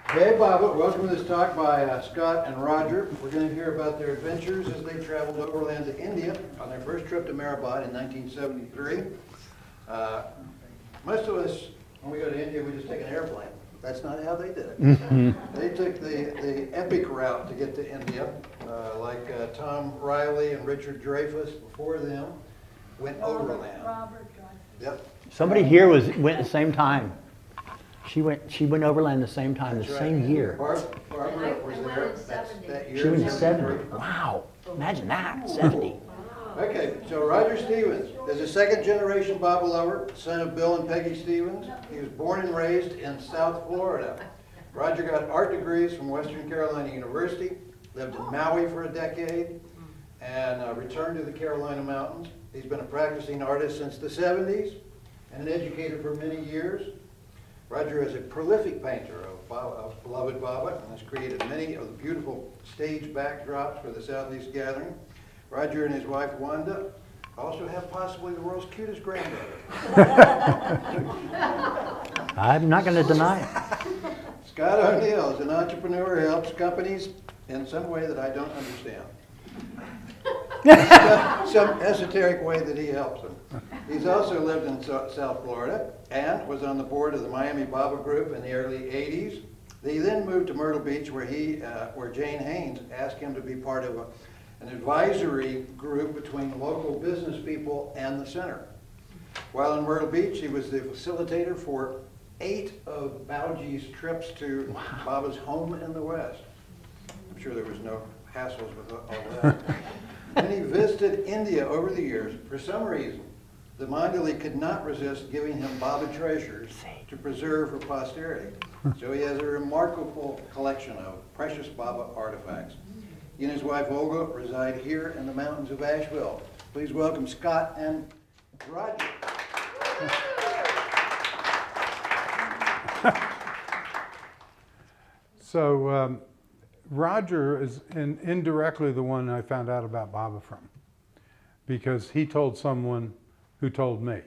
Hey, Baba, welcome to this talk by Scott and Roger. We're going to hear about their adventures as they traveled overland to India on their first trip to Mehrabad in 1973. Most of us, when we go to India, we just take an airplane. That's not how they did it. They took the epic route to get to India, like Tom Riley and Richard Dreyfuss before them went overland. Robert Dreyfuss. Yep. Somebody here went at the same time. She went overland the same time, That's the right. same year. Barbara was I went there. in 70. That year. She went in 73. 70. Wow. Imagine that, 70. Okay, so Roger Stevens is a second-generation Baba lover, son of Bill and Peggy Stevens. He was born and raised in South Florida. Roger got art degrees from Western Carolina University, lived in Maui for a decade, and returned to the Carolina Mountains. He's been a practicing artist since the 70s and an educator for many years. Roger is a prolific painter of beloved Baba and has created many of the beautiful stage backdrops for the Southeast Gathering. Roger and his wife Wanda also have possibly the world's cutest granddaughter. I'm not going to deny it. Scott O'Neill is an entrepreneur who helps companies in some way that I don't understand. Some esoteric way that he helps them. He's also lived in South Florida and was on the board of the Miami Baba Group in the early 80s. He then moved to Myrtle Beach where Jane Haynes asked him to be part of an advisory group between local business people and the center. While in Myrtle Beach, he was the facilitator for 8 of Bauji's trips to Baba's home in the West. I'm sure there was no hassles with all that. When he visited India over the years, for some reason, the mandali could not resist giving him Baba treasures to preserve for posterity. So he has a remarkable collection of precious Baba artifacts. He and his wife Olga reside here in the mountains of Asheville. Please welcome Scott and Roger. So Roger is indirectly the one I found out about Baba from, because he told someone who told me.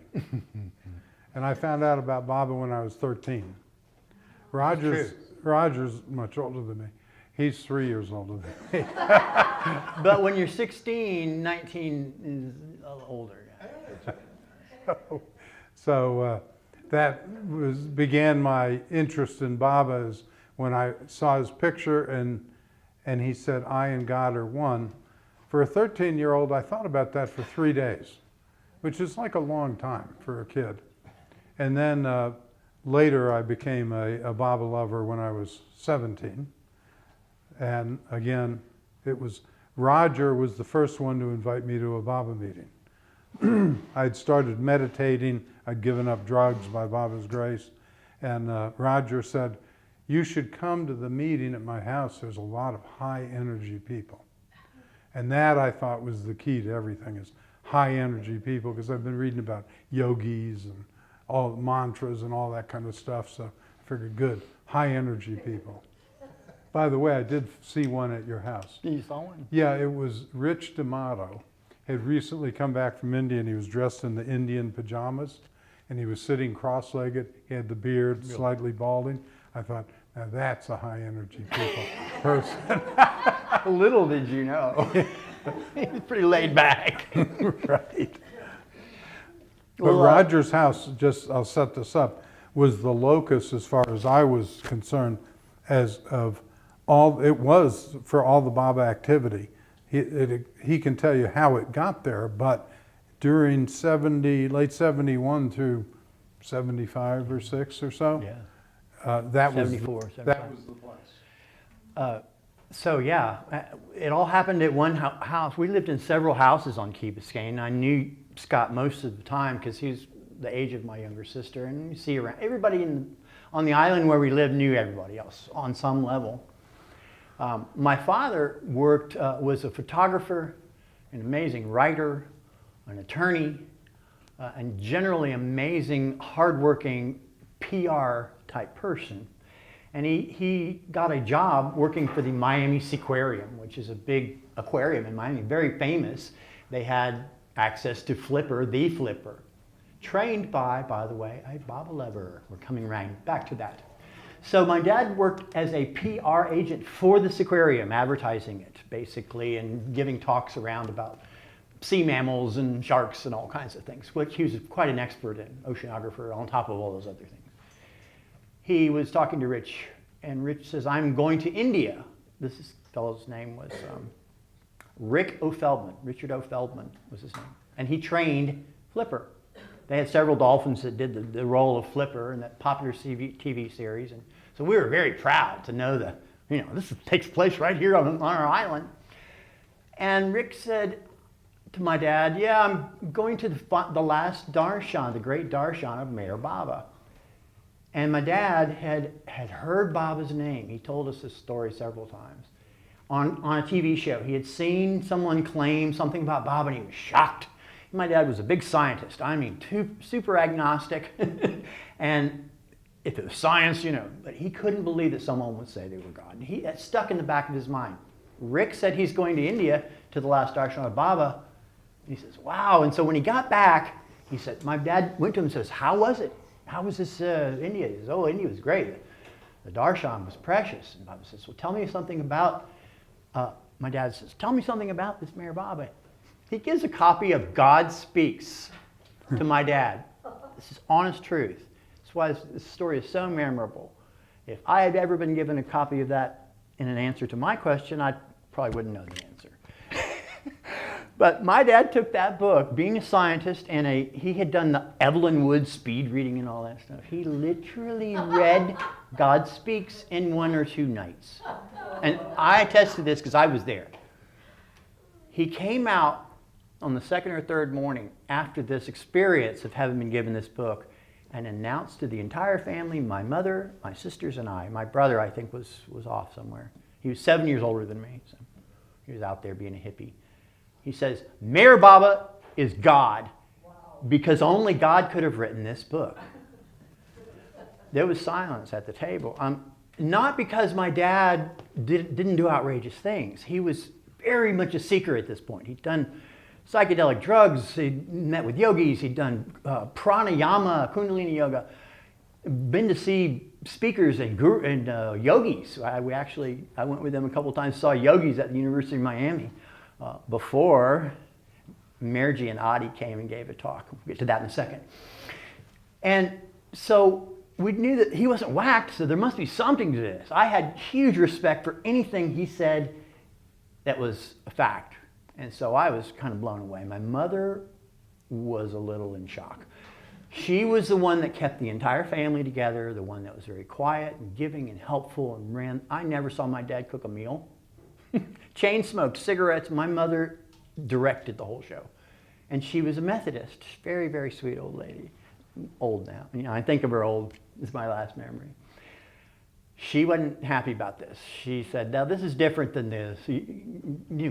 And I found out about Baba when I was 13. Roger's much older than me. He's 3 years older than me. But when you're 16, 19 is a little older. So that began my interest in Baba is when I saw his picture and he said, "I and God are one." For a 13-year-old, I thought about that for 3 days, which is like a long time for a kid. And then later I became a Baba lover when I was 17. And again, Roger was the first one to invite me to a Baba meeting. I'd started meditating, I'd given up drugs by Baba's grace, and Roger said, "You should come to the meeting at my house. There's a lot of high energy people." And that I thought was the key to everything, is high energy people, because I've been reading about yogis and all mantras and all that kind of stuff, so I figured, good, high energy people. By the way, I did see one at your house. You saw one? Yeah, it was Rich D'Amato. Had recently come back from India and he was dressed in the Indian pajamas and he was sitting cross-legged. He had the beard, slightly balding. I thought, now that's a high energy person. Little did you know. He's pretty laid back. Right. But Well, Roger's house, I'll set this up, was the locus, as far as I was concerned, it was for all the Baba activity. He can tell you how it got there, but during late 71 through 75 or 6 or so, Yeah. that 74, was 75. that was the place. So yeah, it all happened at one house. We lived in several houses on Key Biscayne. I knew Scott most of the time because he was the age of my younger sister, and you see around everybody on the island where we lived knew everybody else on some level. My father was a photographer, an amazing writer, an attorney, and generally amazing, hardworking PR type person. And he got a job working for the Miami Seaquarium, which is a big aquarium in Miami, very famous. They had access to Flipper, the Flipper, trained by the way, a Baba lover. We're coming right back to that. So my dad worked as a PR agent for this aquarium, advertising it basically and giving talks around about sea mammals and sharks and all kinds of things, which he was quite an expert in, oceanographer on top of all those other things. He was talking to Rich, and Rich says, I'm going to India. This fellow's name was Richard O. Feldman was his name. And he trained Flipper. They had several dolphins that did the role of Flipper in that popular TV series. And so we were very proud to know that, this takes place right here on our island. And Rick said to my dad, yeah, I'm going to the last darshan, the great darshan of Mayor Baba. And my dad had heard Baba's name. He told us this story several times. On a TV show, he had seen someone claim something about Baba and he was shocked. My dad was a big scientist. I mean, super agnostic. And if it was science, but he couldn't believe that someone would say they were God. And that stuck in the back of his mind. Rick said he's going to India to the last darshan of Baba. And he says, wow. And so when he got back, he said, my dad went to him and says, how was it? How was this India? He says, oh, India was great. The darshan was precious. And Baba says, well, tell me something about, my dad says, tell me something about this Mayor Baba. He gives a copy of God Speaks to my dad. This is honest truth. That's why this story is so memorable. If I had ever been given a copy of that in an answer to my question, I probably wouldn't know the answer. But my dad took that book, being a scientist, and he had done the Evelyn Wood speed reading and all that stuff. He literally read God Speaks in 1 or 2 nights. And I attest to this because I was there. He came out on the 2nd or 3rd morning after this experience of having been given this book and announced to the entire family, my mother, my sisters, and I. My brother, I think, was off somewhere. He was 7 years older than me, so he was out there being a hippie. He says, Mayor Baba is God, because only God could have written this book. There was silence at the table. Not because my dad didn't do outrageous things. He was very much a seeker at this point. He'd done psychedelic drugs. He'd met with yogis. He'd done pranayama, kundalini yoga. Been to see speakers and yogis. I went with them a couple times, saw yogis at the University of Miami before Merji and Adi came and gave a talk. We'll get to that in a second. And so we knew that he wasn't whacked, so there must be something to this. I had huge respect for anything he said that was a fact. And so I was kind of blown away. My mother was a little in shock. She was the one that kept the entire family together, the one that was very quiet and giving and helpful and ran. I never saw my dad cook a meal. Chain smoked cigarettes. My mother directed the whole show. And she was a Methodist. Very, very sweet old lady. Old now. I think of her old. It's my last memory. She wasn't happy about this. She said, now this is different than this.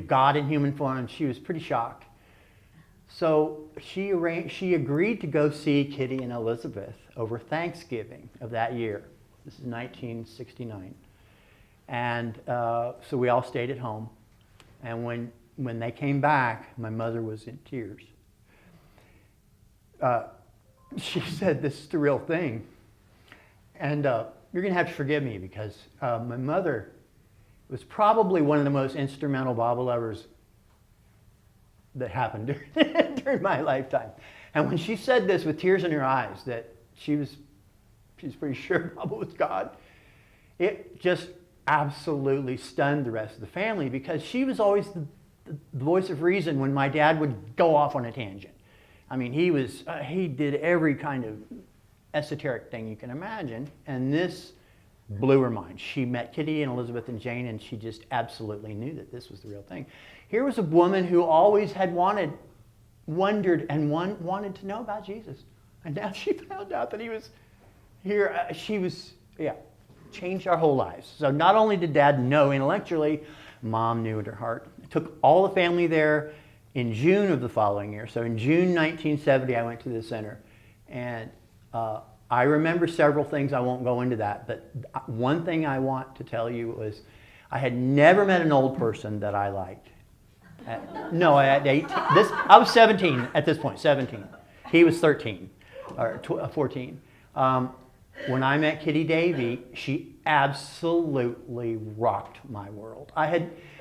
God in human form. And she was pretty shocked. So she agreed to go see Kitty and Elizabeth over Thanksgiving of that year. This is 1969. And so we all stayed at home. And when they came back, my mother was in tears. She said, this is the real thing. And you're going to have to forgive me because my mother was probably one of the most instrumental Baba lovers that happened during my lifetime. And when she said this with tears in her eyes, that she's pretty sure Baba was God, it just absolutely stunned the rest of the family because she was always the voice of reason when my dad would go off on a tangent. I mean, he did every kind of esoteric thing you can imagine, and this blew her mind. She met Kitty and Elizabeth and Jane, and she just absolutely knew that this was the real thing. Here was a woman who always had wondered and wanted to know about Jesus, and now she found out that he was here. Changed our whole lives. So not only did Dad know intellectually, Mom knew in her heart. I took all the family there in June of the following year. So in June 1970, I went to the center, and I remember several things. I won't go into that, but one thing I want to tell you was I had never met an old person that I liked. At 18. I was 17 at this point, 17. He was 13 or 14. when I met Kitty Davy, she absolutely rocked my world.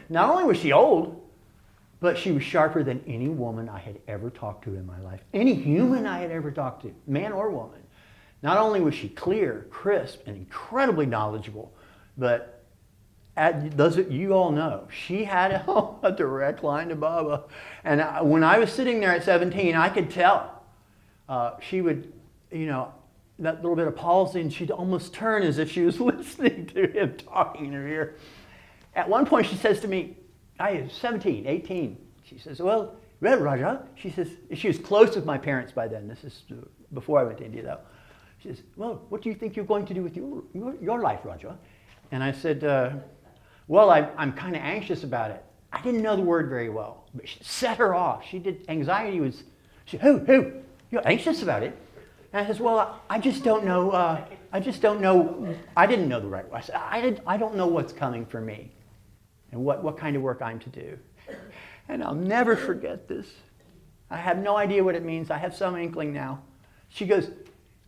Not only was she old, but she was sharper than any woman I had ever talked to in my life. Any human I had ever talked to, man or woman. Not only was she clear, crisp, and incredibly knowledgeable, but you all know, she had a direct line to Baba. And when I was sitting there at 17, I could tell. She would, that little bit of palsy, and she'd almost turn as if she was listening to him talking in her ear. At one point, she says to me, I was 17, 18. She says, well, Raja, she says, she was close with my parents by then. This is before I went to India, though. She says, well, what do you think you're going to do with your life, Raja? And I said, well, I'm kind of anxious about it. I didn't know the word very well, but she set her off. Anxiety was, who? You're anxious about it? And I says, well, I just don't know. I didn't know the right way. I said, I don't know what's coming for me and what kind of work I'm to do. And I'll never forget this. I have no idea what it means. I have some inkling now. She goes,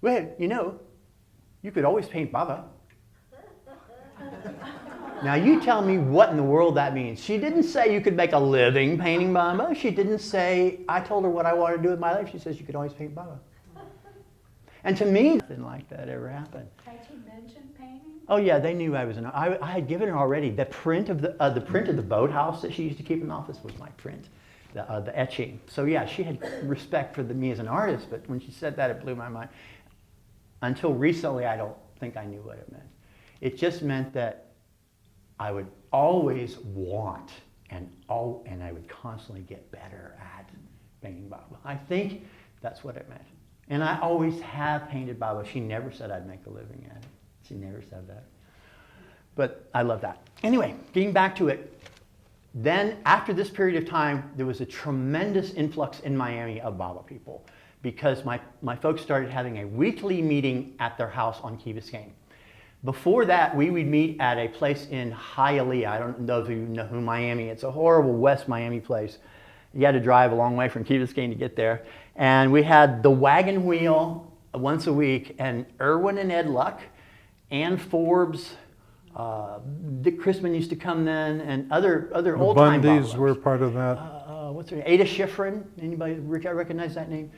well, you could always paint Baba. Now you tell me what in the world that means. She didn't say you could make a living painting Baba. She didn't say, I told her what I wanted to do with my life. She says you could always paint Baba. And to me, nothing like that ever happened. Had she mentioned painting? Oh yeah, they knew I was I had given her already the print of the boathouse that she used to keep in the office was my print, the etching. So yeah, she had respect for me as an artist, but when she said that, it blew my mind. Until recently, I don't think I knew what it meant. It just meant that I would always want and I would constantly get better at painting Baba. I think that's what it meant. And I always have painted Baba. She never said I'd make a living at it. She never said that. But I love that. Anyway, getting back to it, then after this period of time, there was a tremendous influx in Miami of Baba people because my folks started having a weekly meeting at their house on Key Biscayne. Before that, we would meet at a place in Hialeah. I don't know if you know who Miami. It's a horrible West Miami place. You had to drive a long way from Key Biscayne to get there. And we had the wagon wheel once a week, and Irwin and Ed Luck, Ann Forbes, Dick Chrisman used to come then, and other old-time The Bundys Baba were part of that. What's her name? Ada Schifrin. Anybody recognize that name?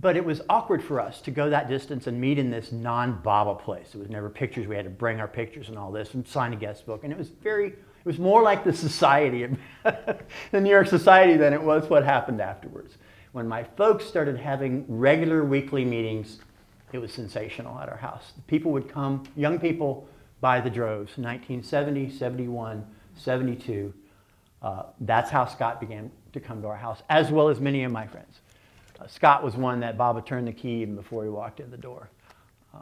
But it was awkward for us to go that distance and meet in this non-Baba place. It was never pictures. We had to bring our pictures and all this and sign a guest book. And it was more like the society, the New York society, than it was what happened afterwards. When my folks started having regular weekly meetings, it was sensational at our house. People would come, young people by the droves, 1970, 71, 72. That's how Scott began to come to our house, as well as many of my friends. Scott was one that Baba turned the key even before he walked in the door.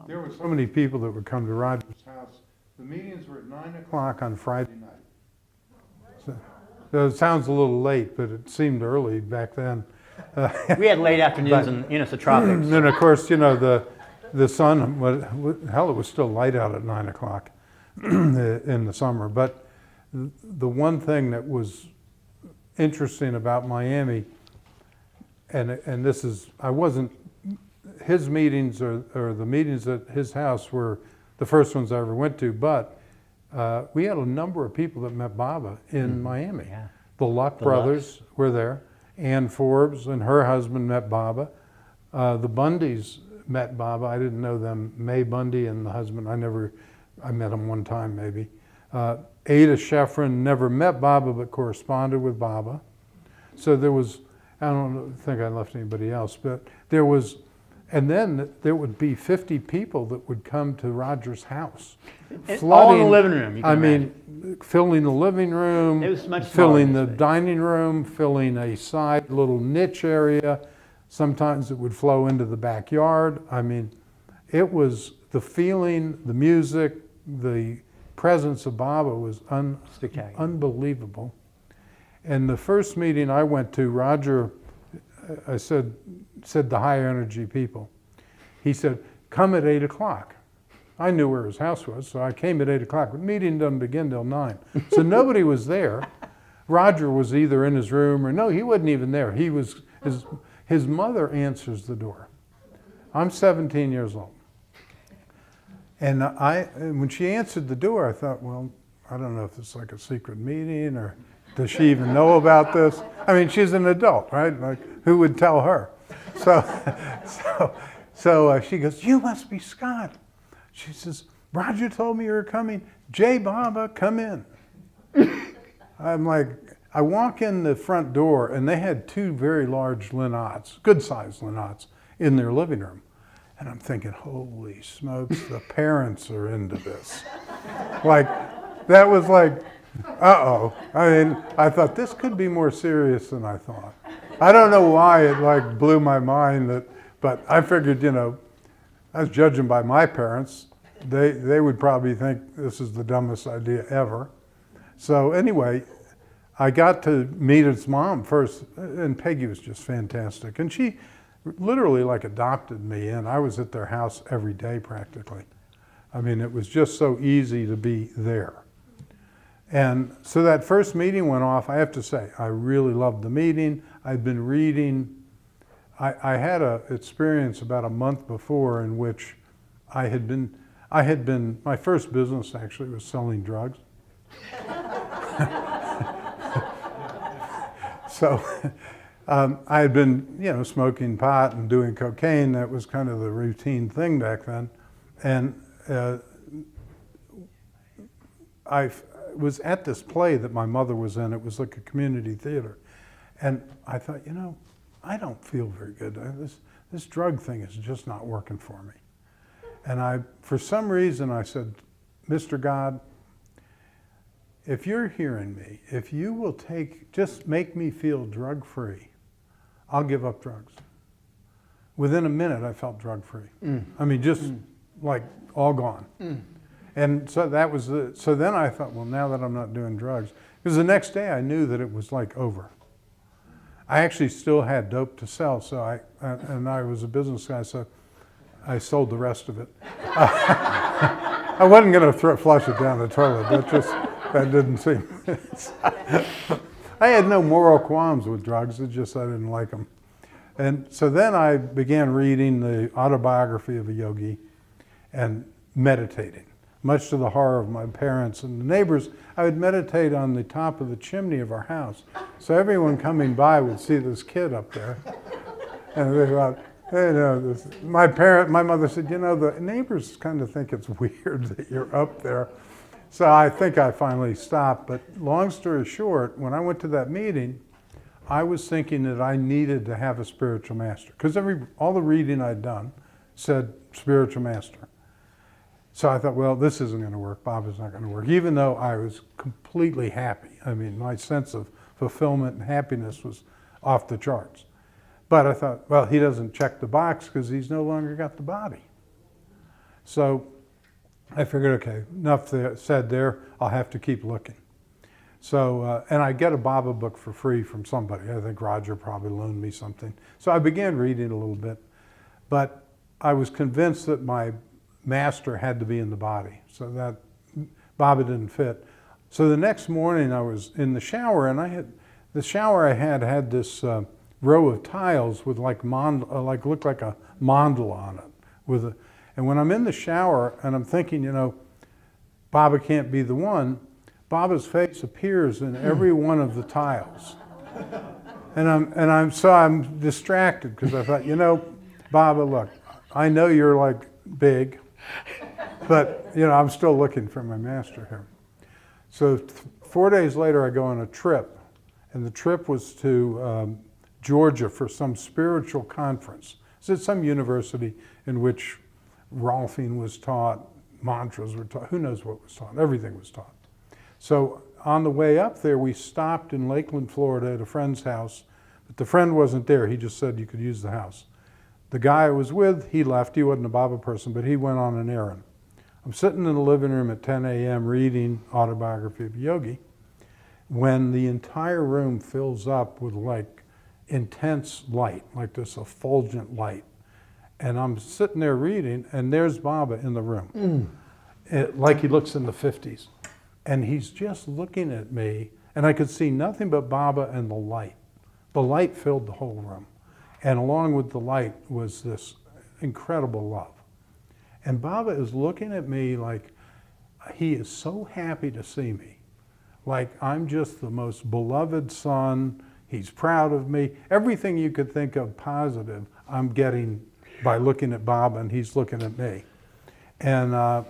There were so many people that would come to Roger's house. The meetings were at 9 o'clock on Friday night. So it sounds a little late, but it seemed early back then. We had late afternoons in the tropics. And of course, the sun, hell, it was still light out at 9 o'clock in the summer. But the one thing that was interesting about Miami, and this is, his meetings or the meetings at his house were the first ones I ever went to, but we had a number of people that met Baba in Miami. Yeah. The Luck brothers were there. Ann Forbes and her husband met Baba. The Bundys met Baba. I didn't know them. May Bundy and the husband, I met them one time maybe. Ada Schifrin never met Baba but corresponded with Baba. So there was, I don't think I left anybody else, but there was, and then there would be 50 people that would come to Roger's house. All in the living room, you can imagine. Filling the living room, It was much filling smaller the space. dining room, filling a side little niche area. Sometimes it would flow into the backyard. I mean, it was the feeling, the music, the presence of Baba was unbelievable. And the first meeting I went to, Roger, I said the high energy people. He said, come at 8 o'clock. I knew where his house was, so I came at 8 o'clock. The meeting doesn't begin till 9. So nobody was there. Roger was either in his room or no, he wasn't even there. He was, his mother answers the door. I'm 17 years old. And when she answered the door, I thought, well, I don't know if it's like a secret meeting or does she even know about this? I mean, she's an adult, right? Like, who would tell her? So she goes, you must be Scott. She says, Roger told me you were coming. Jay Baba, come in. I'm like, I walk in the front door and they had two very large linottes, good-sized linottes, in their living room. And I'm thinking, holy smokes, the parents are into this. Like, that was like, uh-oh. I mean, I thought this could be more serious than I thought. I don't know why it like blew my mind, but I figured, you know, I was judging by my parents. They would probably think this is the dumbest idea ever. So anyway, I got to meet his mom first, and Peggy was just fantastic. And she literally like adopted me in. I was at their house every day practically. I mean, it was just so easy to be there. And so that first meeting went off. I have to say, I really loved the meeting. I'd been reading. I had an experience about a month before in which I had been, my first business actually was selling drugs. So I had been, you know, smoking pot and doing cocaine. That was kind of the routine thing back then. And I was at this play that my mother was in. It was like a community theater. And I thought, you know, I don't feel very good. This drug thing is just not working for me. And for some reason, I said, Mr. God, if you're hearing me, if you will just make me feel drug-free, I'll give up drugs. Within a minute, I felt drug-free. I mean, just like all gone. And so so then I thought, well, now that I'm not doing drugs, because the next day I knew that it was like over. I actually still had dope to sell, so I was a business guy, so I sold the rest of it. I wasn't going to flush it down the toilet. That didn't seem. I had no moral qualms with drugs. It's just I didn't like them. And so then I began reading the autobiography of a yogi and meditating. Much to the horror of my parents and the neighbors, I would meditate on the top of the chimney of our house. So everyone coming by would see this kid up there. And they thought, hey, no, my mother said, you know, the neighbors kind of think it's weird that you're up there. So I think I finally stopped. But long story short, when I went to that meeting, I was thinking that I needed to have a spiritual master. Because all the reading I'd done said spiritual master. So I thought, well, this isn't going to work. Baba's not going to work. Even though I was completely happy. I mean, my sense of fulfillment and happiness was off the charts. But I thought, well, he doesn't check the box because he's no longer got the body. So I figured, okay, enough said there. I'll have to keep looking. So, and I get a Baba book for free from somebody. I think Roger probably loaned me something. So I began reading a little bit. But I was convinced that my master had to be in the body, so that Baba didn't fit. So the next morning I was in the shower, and the shower I had this row of tiles with looked like a mandala on it. And when I'm in the shower and I'm thinking, you know, Baba can't be the one, Baba's face appears in every one of the tiles. And I'm distracted because I thought, you know, Baba, look, I know you're like big, but, you know, I'm still looking for my master here. So 4 days later, I go on a trip, and the trip was to Georgia for some spiritual conference. It's at some university in which Rolfing was taught, mantras were taught, who knows what was taught, everything was taught. So on the way up there, we stopped in Lakeland, Florida at a friend's house, but the friend wasn't there. He just said you could use the house. The guy I was with, he left. He wasn't a Baba person, but he went on an errand. I'm sitting in the living room at 10 a.m. reading Autobiography of a Yogi when the entire room fills up with like intense light, like this effulgent light. And I'm sitting there reading, and there's Baba in the room, like he looks in the 50s. And he's just looking at me, and I could see nothing but Baba and the light. The light filled the whole room. And along with the light was this incredible love. And Baba is looking at me like he is so happy to see me. Like I'm just the most beloved son. He's proud of me. Everything you could think of positive, I'm getting by looking at Baba, and he's looking at me. And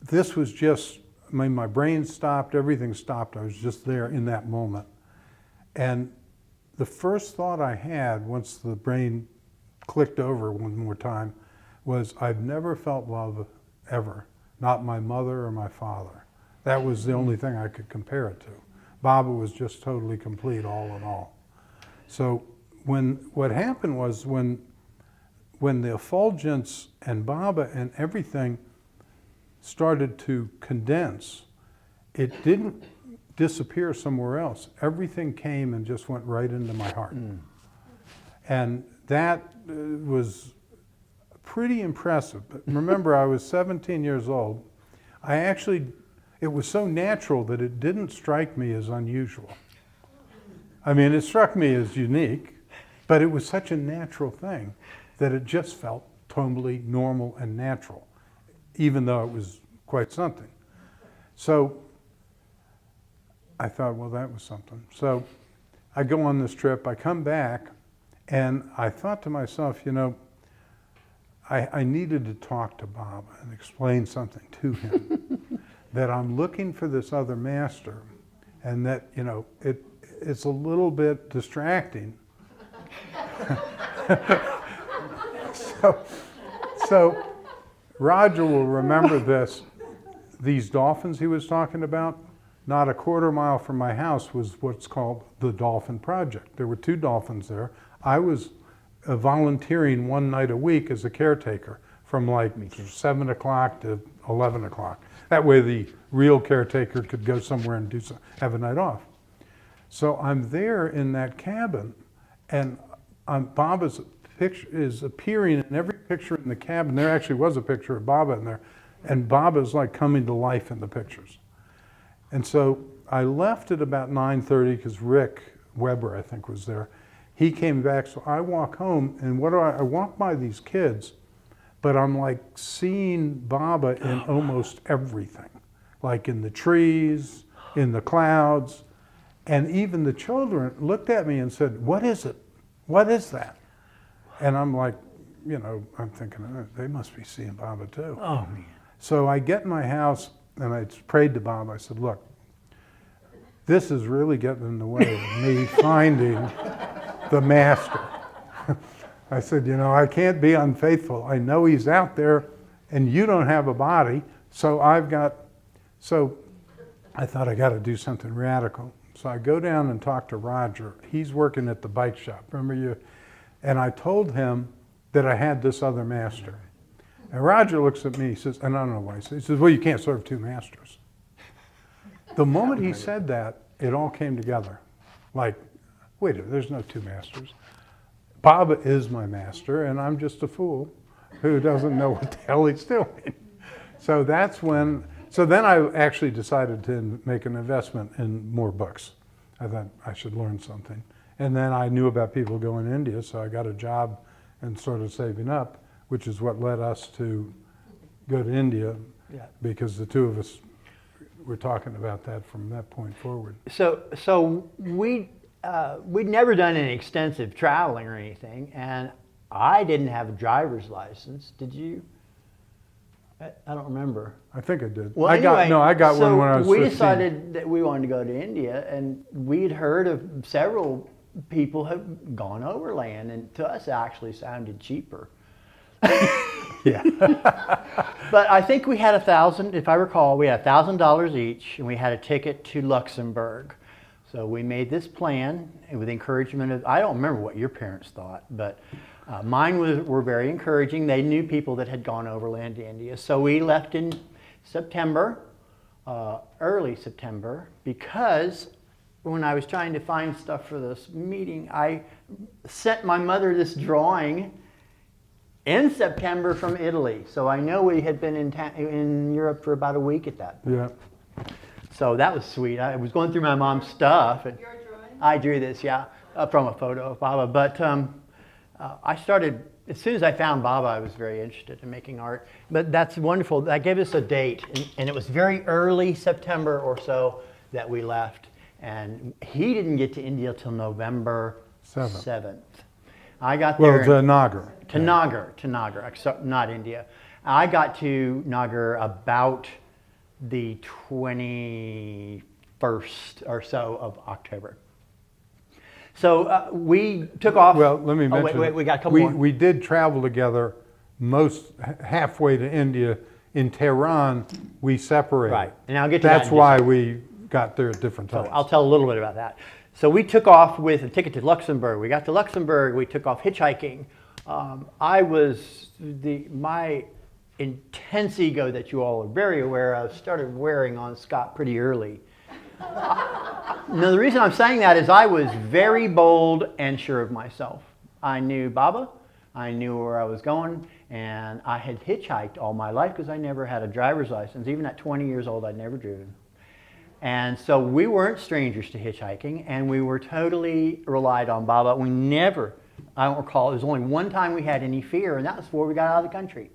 this was just, I mean, my brain stopped, everything stopped. I was just there in that moment. And the first thought I had once the brain clicked over one more time was, I've never felt love ever, not my mother or my father. That was the only thing I could compare it to. Baba was just totally complete, all in all. So what happened was when the effulgence and Baba and everything started to condense, it didn't disappear somewhere else. Everything came and just went right into my heart. And that was pretty impressive. But remember, I was 17 years old. It was so natural that it didn't strike me as unusual. I mean, it struck me as unique, but it was such a natural thing that it just felt totally normal and natural, even though it was quite something. So I thought, well, that was something. So I go on this trip, I come back, and I thought to myself, you know, I needed to talk to Baba and explain something to him, that I'm looking for this other master, and that, you know, it's a little bit distracting. So Roger will remember this. These dolphins he was talking about, not a quarter mile from my house was what's called the Dolphin Project. There were 2 dolphins there. I was volunteering one night a week as a caretaker from like 7 o'clock to 11 o'clock. That way the real caretaker could go somewhere and have a night off. So I'm there in that cabin, and Baba's picture is appearing in every picture in the cabin. There actually was a picture of Baba in there, and Baba's like coming to life in the pictures. And so I left at about 9:30 because Rick Weber, I think, was there. He came back, so I walk home, and I walk by these kids, but I'm like seeing Baba in almost everything, like in the trees, in the clouds, and even the children looked at me and said, "What is it? What is that?" And I'm like, you know, I'm thinking, they must be seeing Baba too. Oh, man. So I get in my house and I prayed to Baba. I said, look, this is really getting in the way of me finding the master. I said, you know, I can't be unfaithful. I know he's out there and you don't have a body. So I thought I got to do something radical. So I go down and talk to Roger. He's working at the bike shop. Remember you? And I told him that I had this other master. And Roger looks at me, he says, and I don't know why, he says, well, you can't serve 2 masters. The moment he said that, it all came together. Like, wait a minute, there's no 2 masters. Baba is my master, and I'm just a fool who doesn't know what the hell he's doing. So then I actually decided to make an investment in more books. I thought I should learn something. And then I knew about people going to India, so I got a job and started saving up, which is what led us to go to India, because the 2 of us were talking about that from that point forward. So we'd never done any extensive traveling or anything, and I didn't have a driver's license. Did you? I don't remember. I think I did. Well, I got one when I was 15. We decided that we wanted to go to India, and we'd heard of several people have gone overland, and to us it actually sounded cheaper. Yeah. But I think we had $1,000, if I recall, we had $1,000 each, and we had a ticket to Luxembourg. So we made this plan with encouragement of, I don't remember what your parents thought, but mine were very encouraging. They knew people that had gone overland to India. So we left in September, early September, because when I was trying to find stuff for this meeting, I sent my mother this drawing in September from Italy. So I know we had been in Europe for about a week at that point. Yeah. So that was sweet. I was going through my mom's stuff. And Your drawing? I drew this, yeah, from a photo of Baba. But I started, as soon as I found Baba, I was very interested in making art. But that's wonderful. That gave us a date, and it was very early September or so that we left. And he didn't get to India till November 7th. I got there. Well, to Nagar. To Nagar, not India. I got to Nagar about the 21st or so of October. So we took off. Well, let me mention. Wait, we got a couple more. We did travel together halfway to India. In Tehran, we separated. Right, and I'll get to that. That's why we got there at different times. So I'll tell a little bit about that. So we took off with a ticket to Luxembourg. We got to Luxembourg. We took off hitchhiking. My intense ego that you all are very aware of started wearing on Scott pretty early. Now the reason I'm saying that is I was very bold and sure of myself. I knew Baba, I knew where I was going, and I had hitchhiked all my life because I never had a driver's license. Even at 20 years old, I'd never driven. And so we weren't strangers to hitchhiking, and we were totally relied on Baba. We never, I don't recall, there was only one time we had any fear, and that was before we got out of the country.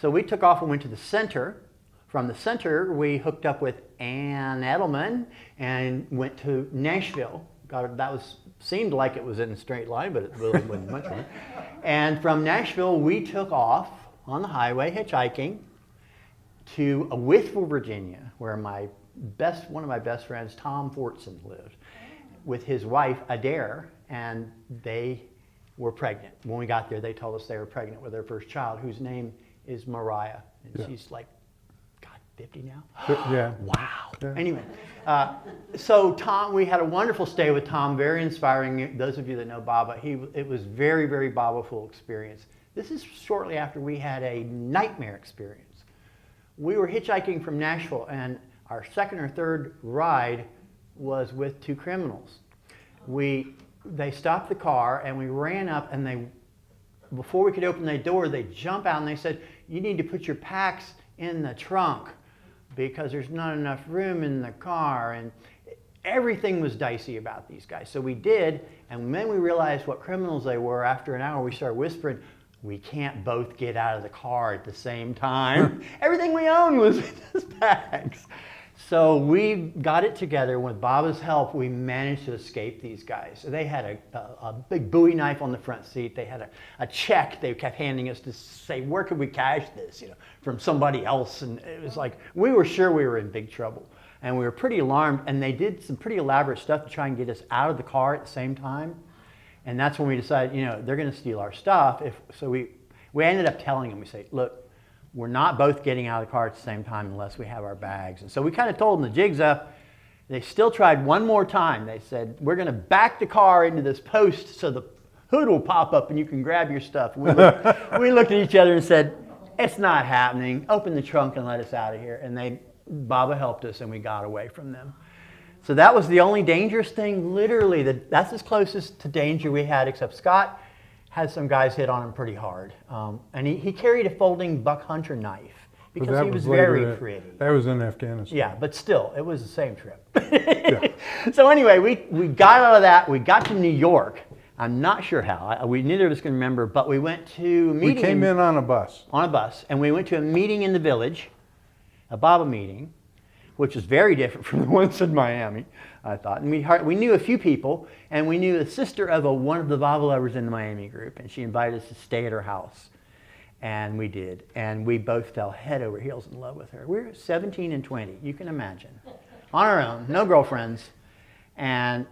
So we took off and went to the center. From the center, we hooked up with Ann Edelman and went to Nashville. Seemed like it was in a straight line, but it really wasn't much of it. And from Nashville, we took off on the highway hitchhiking to Withville, Virginia, where one of my best friends, Tom Fortson, lived with his wife, Adair, and they were pregnant. When we got there, they told us they were pregnant with their first child, whose name is Mariah, and she's like, 50 now? Yeah. Wow. Yeah. Anyway, so Tom, we had a wonderful stay with Tom, very inspiring. Those of you that know Baba, it was very, very Baba-ful experience. This is shortly after we had a nightmare experience. We were hitchhiking from Nashville, and our second or third ride was with two criminals. They stopped the car, and we ran up, and before we could open the door, they jump out, and they said, "You need to put your packs in the trunk because there's not enough room in the car." And everything was dicey about these guys. So we did, and then we realized what criminals they were. After an hour, we started whispering, "We can't both get out of the car at the same time." Everything we owned was in his bags. So we got it together. With Baba's help, we managed to escape these guys. They had a big Bowie knife on the front seat. They had a check they kept handing us to say, "Where could we cash this?" From somebody else. And it was like, we were sure we were in big trouble. And we were pretty alarmed. And they did some pretty elaborate stuff to try and get us out of the car at the same time. And that's when we decided, they're going to steal our stuff. So we ended up telling them, we say, "Look, we're not both getting out of the car at the same time unless we have our bags." And so we kind of told them the jig's up. They still tried one more time. They said, "We're going to back the car into this post so the hood will pop up and you can grab your stuff." We looked at each other and said, "It's not happening. Open the trunk and let us out of here." And Baba helped us, and we got away from them. So that was the only dangerous thing. Literally, that's as closest to danger we had, except Scott had some guys hit on him pretty hard. And he carried a folding buck hunter knife because he was very pretty. That was in Afghanistan. Yeah, but still, it was the same trip. Yeah. So anyway, we got out of that. We got to New York. I'm not sure how. Neither of us can remember, but we went to a meeting. We came in on a bus. On a bus, and we went to a meeting in the village, a Baba meeting, which was very different from the ones in Miami, I thought. And we knew a few people, and we knew the sister of one of the Baba lovers in the Miami group, and she invited us to stay at her house. And we did, and we both fell head over heels in love with her. We were 17 and 20, you can imagine. On our own, no girlfriends, and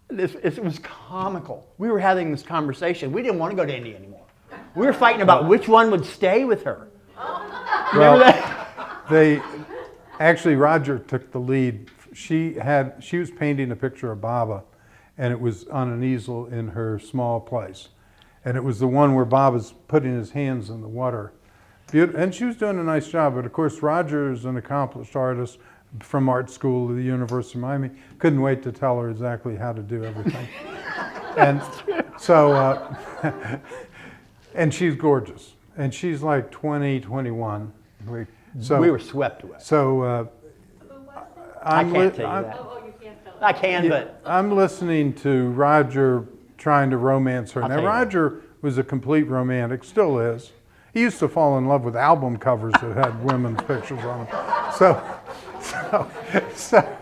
it was comical. We were having this conversation. We didn't want to go to India anymore. We were fighting about which one would stay with her. Remember that? Actually, Roger took the lead. She was painting a picture of Baba, and it was on an easel in her small place. And it was the one where Baba's putting his hands in the water. And she was doing a nice job, but of course Roger is an accomplished artist from art school at the University of Miami. Couldn't wait to tell her exactly how to do everything. And so, and she's gorgeous. And she's like 20, 21. We were swept away. So I can't tell you that. Oh, you can't tell. I can, but I'm listening to Roger trying to romance her. Now, Roger was a complete romantic, still is. He used to fall in love with album covers that had women's pictures on them. So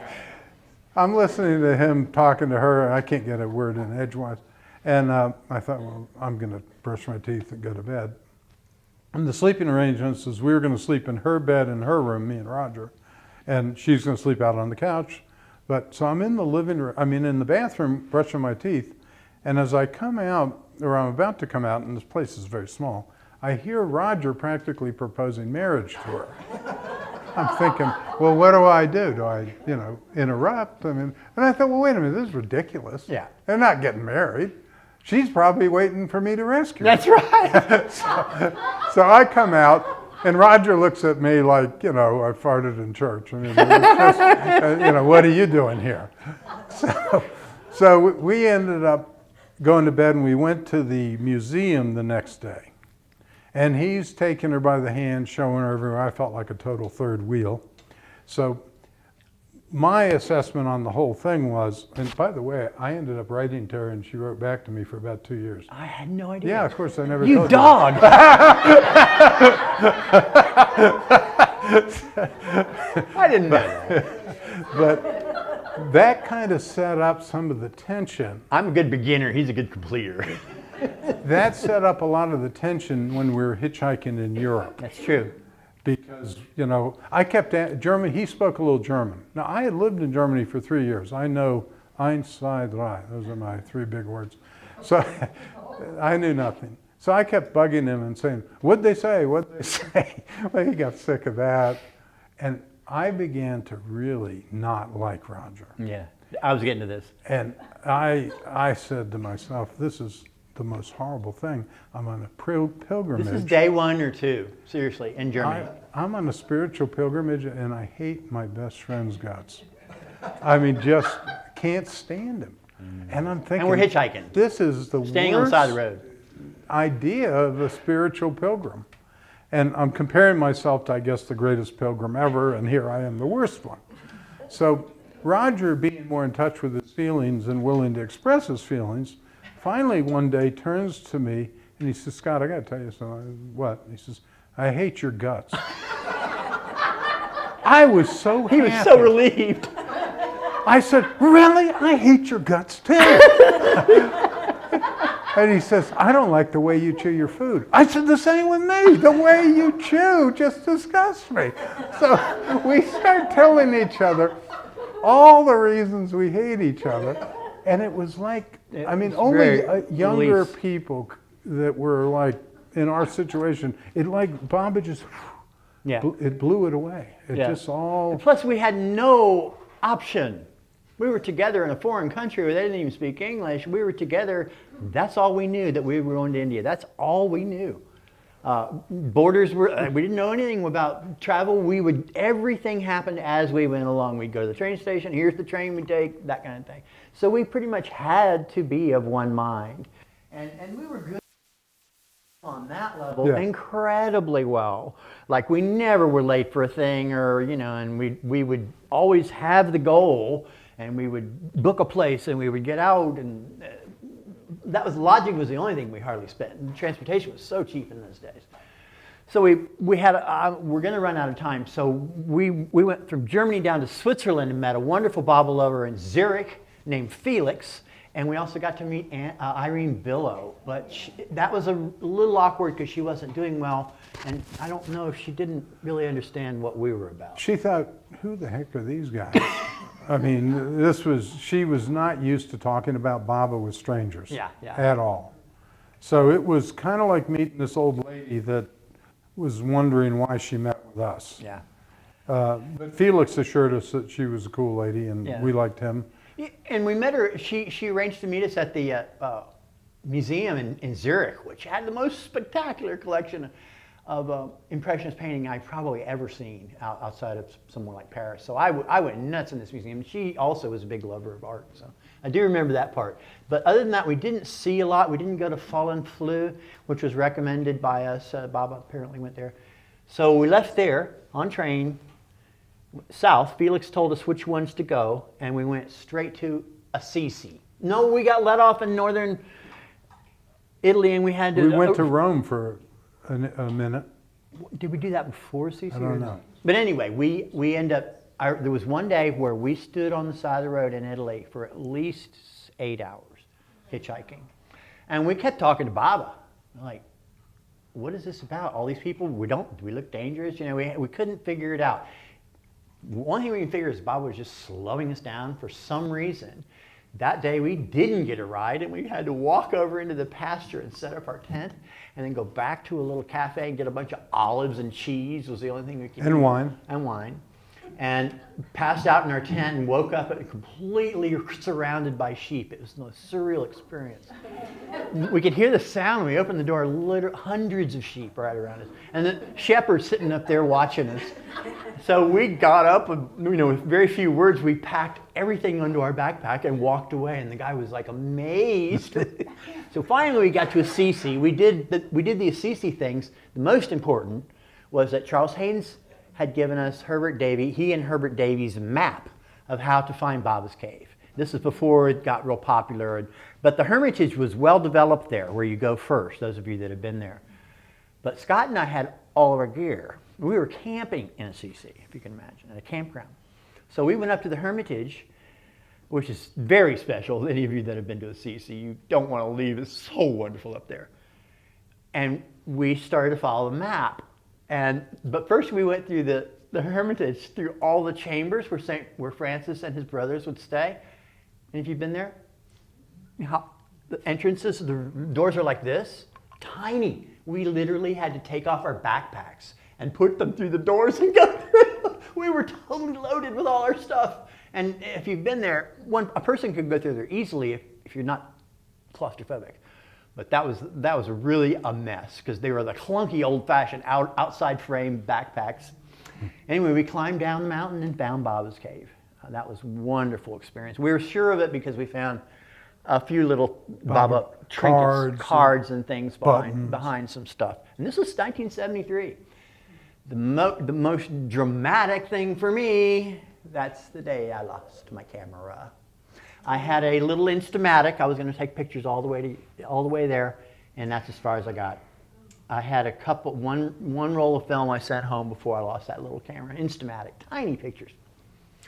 I'm listening to him talking to her, and I can't get a word in edgewise. And I thought, well, I'm going to brush my teeth and go to bed. And the sleeping arrangements is we were going to sleep in her bed in her room, me and Roger, and she's going to sleep out on the couch. But so I'm in the living room, in the bathroom brushing my teeth, and as I come out, or I'm about to come out, and this place is very small, I hear Roger practically proposing marriage to her. I'm thinking, well, what do I do? Do I, interrupt? And I thought, well, wait a minute, this is ridiculous. Yeah. They're not getting married. She's probably waiting for me to rescue her. That's right. So I come out, and Roger looks at me like, I farted in church. It's just, what are you doing here? So we ended up going to bed, and we went to the museum the next day. And he's taking her by the hand, showing her everywhere. I felt like a total third wheel. So my assessment on the whole thing was, and by the way, I ended up writing to her, and she wrote back to me for about 2 years. I had no idea. Yeah, of course, I never You told dog! I didn't know that. But that kind of set up some of the tension. I'm a good beginner. He's a good completer. That set up a lot of the tension when we were hitchhiking in Europe. That's true. Because, I kept, German, he spoke a little German. Now, I had lived in Germany for 3 years. I know eins, zwei, drei. Those are my 3 big words. So I knew nothing. So I kept bugging him and saying, what'd they say? What'd they say? Well, he got sick of that. And I began to really not like Roger. Yeah, I was getting to this. And I said to myself, this is the most horrible thing. I'm on a pilgrimage. This is day 1 or 2, seriously, in Germany. I'm on a spiritual pilgrimage, and I hate my best friend's guts. Just can't stand him. And I'm thinking, And we're hitchhiking. This is the Staying on the side of the road. idea of a spiritual pilgrim. And I'm comparing myself to, I guess, the greatest pilgrim ever, and here I am, the worst one. So Roger, being more in touch with his feelings and willing to express his feelings, finally one day turns to me and he says, Scott, I got to tell you something. What? He says, I hate your guts. I was so happy. He was so relieved. I said, really? I hate your guts too. And he says, I don't like the way you chew your food. I said, the same with me. The way you chew just disgusts me. So we start telling each other all the reasons we hate each other. And it was like, only younger people that were like in our situation, Baba just, it blew it away. It just all. And plus, we had no option. We were together in a foreign country where they didn't even speak English. We were together. That's all we knew, that we were going to India. That's all we knew. Borders were, we didn't know anything about travel. Everything happened as we went along. We'd go to the train station, here's the train we take, that kind of thing. So we pretty much had to be of one mind. And we were good on that level, incredibly well. Like we never were late for a thing and we would always have the goal and we would book a place and we would get out and lodging was the only thing we hardly spent. And transportation was so cheap in those days. So we're going to run out of time. So we went from Germany down to Switzerland and met a wonderful Baba lover in Zurich named Felix. And we also got to meet Irene Billow. But that was a little awkward because she wasn't doing well. And I don't know if she didn't really understand what we were about. She thought, who the heck are these guys? She was not used to talking about Baba with strangers at all. So it was kind of like meeting this old lady that was wondering why she met with us. Yeah. But Felix assured us that she was a cool lady and we liked him. And we met her, she arranged to meet us at the museum in Zurich, which had the most spectacular collection of Impressionist painting I've probably ever seen outside of somewhere like Paris. So I went nuts in this museum. She also was a big lover of art, so I do remember that part. But other than that, we didn't see a lot. We didn't go to Fallen Flue, which was recommended by us. Baba apparently went there. So we left there on train south. Felix told us which ones to go, and we went straight to Assisi. No, we got let off in northern Italy, and we had to. We went to Rome for a minute. Did we do that before CC? I don't know. But anyway, we end up. There was one day where we stood on the side of the road in Italy for at least 8 hours hitchhiking, and we kept talking to Baba, like, what is this about? All these people, do we look dangerous? You know, we couldn't figure it out. One thing we can figure is Baba was just slowing us down for some reason. That day we didn't get a ride, and we had to walk over into the pasture and set up our tent, and then go back to a little cafe and get a bunch of olives and cheese was the only thing we could And eat. wine. And wine. And passed out in our tent and woke up completely surrounded by sheep. It was the most surreal experience. We could hear the sound when we opened the door, hundreds of sheep right around us. And the shepherd sitting up there watching us. So we got up, and, with very few words, we packed everything onto our backpack and walked away. And the guy was like amazed. So finally we got to Assisi. We did the Assisi things. The most important was that Charles Haynes had given us he and Herbert Davies' map of how to find Baba's cave. This is before it got real popular, but the Hermitage was well developed there, where you go first, those of you that have been there. But Scott and I had all of our gear. We were camping in Assisi, if you can imagine, at a campground. So we went up to the Hermitage, which is very special. Any of you that have been to Assisi, you don't want to leave. It's so wonderful up there. And we started to follow the map. But first we went through the Hermitage, through all the chambers where Francis and his brothers would stay. And if you've been there, the entrances, the doors are like this, tiny. We literally had to take off our backpacks and put them through the doors and go through. We were totally loaded with all our stuff. And if you've been there, a person could go through there easily if you're not claustrophobic. But that was really a mess, because they were the clunky, old-fashioned outside frame backpacks. Anyway, we climbed down the mountain and found Baba's cave. That was a wonderful experience. We were sure of it because we found a few little Baba trinkets, cards and things behind some stuff. And this was 1973. The most dramatic thing for me, that's the day I lost my camera. I had a little Instamatic. I was going to take pictures all the way there, and that's as far as I got. I had one roll of film I sent home before I lost that little camera, Instamatic, tiny pictures.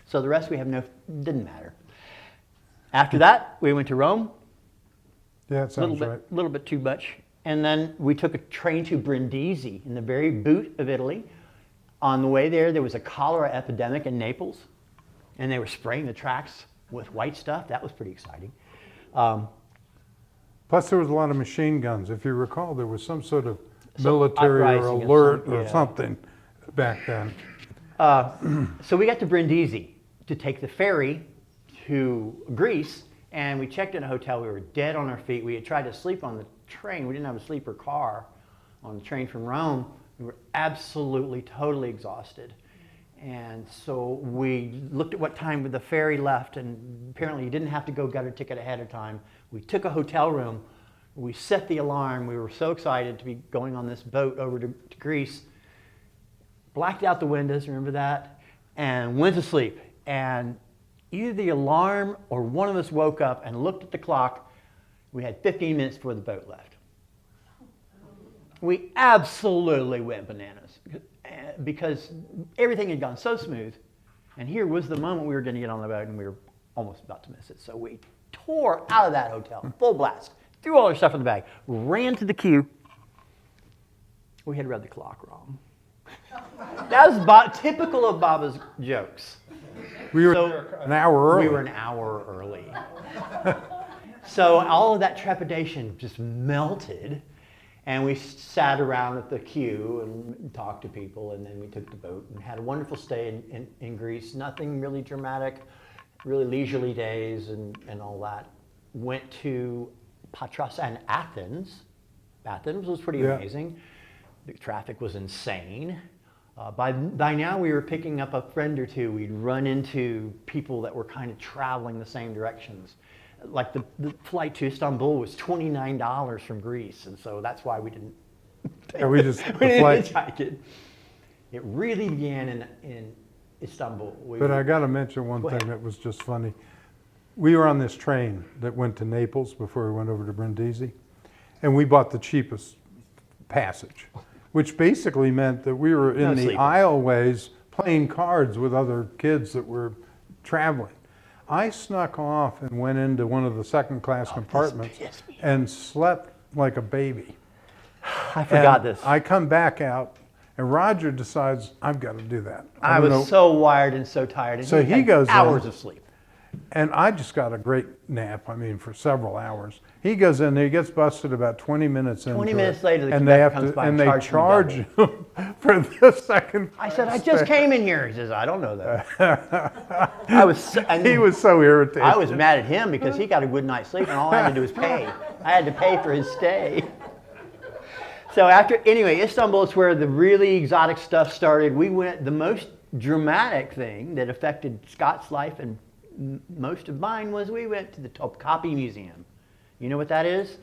So the rest didn't matter. After that, we went to Rome. Yeah, it sounds right. A little bit too much. And then we took a train to Brindisi, in the very boot of Italy. On the way there was a cholera epidemic in Naples, and they were spraying the tracks with white stuff. That was pretty exciting. Plus, there was a lot of machine guns. If you recall, there was some sort of military or uprising alert or or something back then. So we got to Brindisi to take the ferry to Greece, and we checked in a hotel. We were dead on our feet. We had tried to sleep on the train. We didn't have a sleeper car on the train from Rome. We were absolutely, totally exhausted. And so we looked at what time the ferry left, and apparently you didn't have to go get a ticket ahead of time. We took a hotel room. We set the alarm. We were so excited to be going on this boat over to Greece. Blacked out the windows, remember that? And went to sleep. And either the alarm or one of us woke up and looked at the clock. We had 15 minutes before the boat left. We absolutely went bananas, because everything had gone so smooth. And here was the moment we were going to get on the boat, and we were almost about to miss it. So we tore out of that hotel, full blast, threw all our stuff in the bag, ran to the queue. We had read the clock wrong. That was typical of Baba's jokes. We were an hour early. We were an hour early. So all of that trepidation just melted, and we sat around at the queue and talked to people, and then we took the boat and had a wonderful stay in Greece. Nothing really dramatic, really leisurely days and all that. Went to Patras and Athens. Athens was pretty amazing. The traffic was insane. By now we were picking up a friend or two. We'd run into people that were kind of traveling the same directions. Like the flight to Istanbul was $29 from Greece, and so that's why we didn't hitchhike it. It really began in Istanbul. But I got to mention one thing that was just funny. We were on this train that went to Naples before we went over to Brindisi, and we bought the cheapest passage, which basically meant that we were in No the sleeping. aisleways playing cards with other kids that were traveling. I snuck off and went into one of the second-class compartments pissed me. and slept like a baby. I forgot And this. I come back out, and Roger decides, I've got to do that. I don't was know. so wired and so tired. And So he had goes in. hours of sleep. And I just got a great nap, I mean, for several hours. He goes in there, he gets busted about 20 minutes into 20 minutes later, the and they cadet have comes to, by and and they charges me charge him for the second. I said, I just came in here. He says, I don't know that. I was, so, and He was so irritated. I was mad at him because he got a good night's sleep and all I had to do was pay. I had to pay for his stay. So anyway, Istanbul is where the really exotic stuff started. We went, the most dramatic thing that affected Scott's life and most of mine was we went to the Topkapi Museum. You know what that is?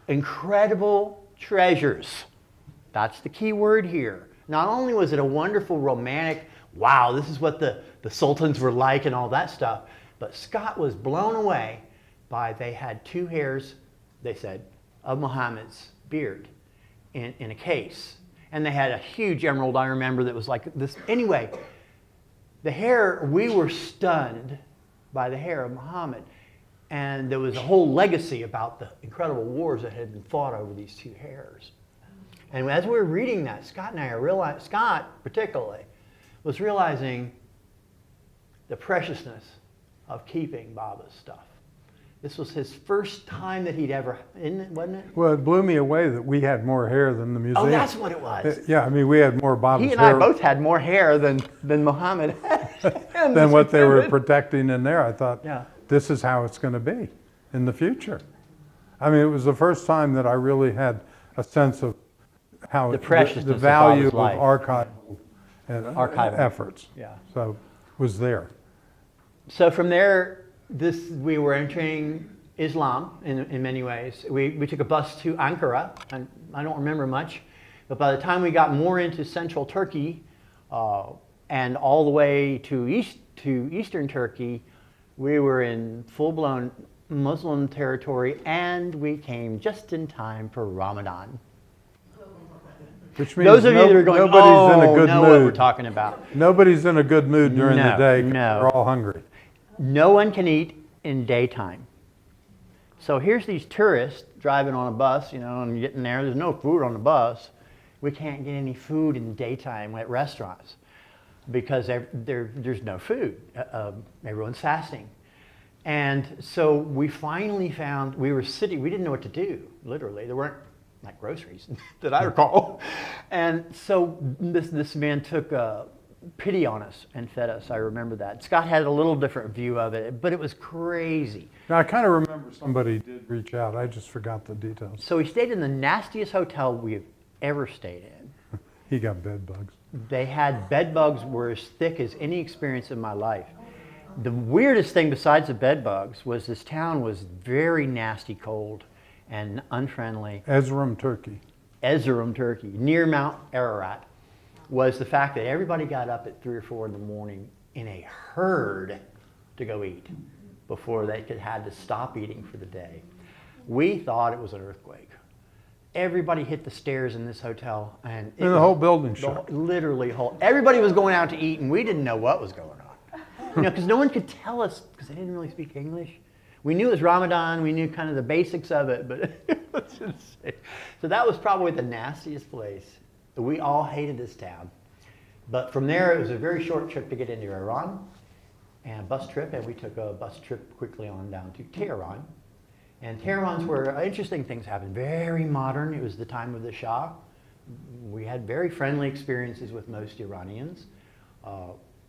Incredible treasures. That's the key word here. Not only was it a wonderful romantic, wow, this is what the sultans were like and all that stuff, but Scott was blown away by they had 2 hairs, they said, of Muhammad's beard in a case. And they had a huge emerald, I remember, that was like this. Anyway, the hair, we were stunned by the hair of Muhammad. And there was a whole legacy about the incredible wars that had been fought over these 2 hairs. And as we were reading that, Scott and I realized, Scott particularly, was realizing the preciousness of keeping Baba's stuff. This was his first time that he'd ever, wasn't it? Well, it blew me away that we had more hair than the museum. Oh, that's what it was. Yeah, I mean, we had more Baba's He and hair I both had more hair than Muhammad had. than what they were protecting in there. I thought, Yeah. this is how it's going to be in the future. I mean, it was the first time that I really had a sense of how The preciousness the of value Baba's of life. archival and Archival. efforts. Yeah. So was there. So from there, we were entering Islam in many ways. We took a bus to Ankara, and I don't remember much, but by the time we got more into central Turkey and all the way to eastern Turkey, we were in full-blown Muslim territory, and we came just in time for Ramadan. Which means Those of you that are going, nobody's in a good know mood. what we're talking about. Nobody's in a good mood during the No, day 'cause no. they're all hungry. No one can eat in daytime. So here's these tourists driving on a bus, and getting there. There's no food on the bus. We can't get any food in daytime at restaurants because there's no food. Everyone's fasting. And so we finally found, we didn't know what to do, literally. There weren't like groceries that I recall. And so this man took pity on us and fed us. I remember that. Scott had a little different view of it, but it was crazy. Now, I kind of remember somebody did reach out. I just forgot the details. So we stayed in the nastiest hotel we've ever stayed in. He got bed bugs. They had bed bugs were as thick as any experience in my life. The weirdest thing besides the bed bugs was this town was very nasty cold and unfriendly. Erzurum, Turkey. Erzurum, Turkey, near Mount Ararat, was the fact that everybody got up at 3 or 4 in the morning in a herd to go eat before they had to stop eating for the day. We thought it was an earthquake. Everybody hit the stairs in this hotel, and And the whole building shook. Everybody was going out to eat, and we didn't know what was going on. Because no one could tell us because they didn't really speak English. We knew it was Ramadan. We knew kind of the basics of it, but it was insane. So that was probably the nastiest place. We all hated this town. But from there, it was a very short trip to get into Iran, and a bus trip, and we took a bus trip quickly on down to Tehran. And Tehran's where interesting things happened. Very modern. It was the time of the Shah. We had very friendly experiences with most Iranians.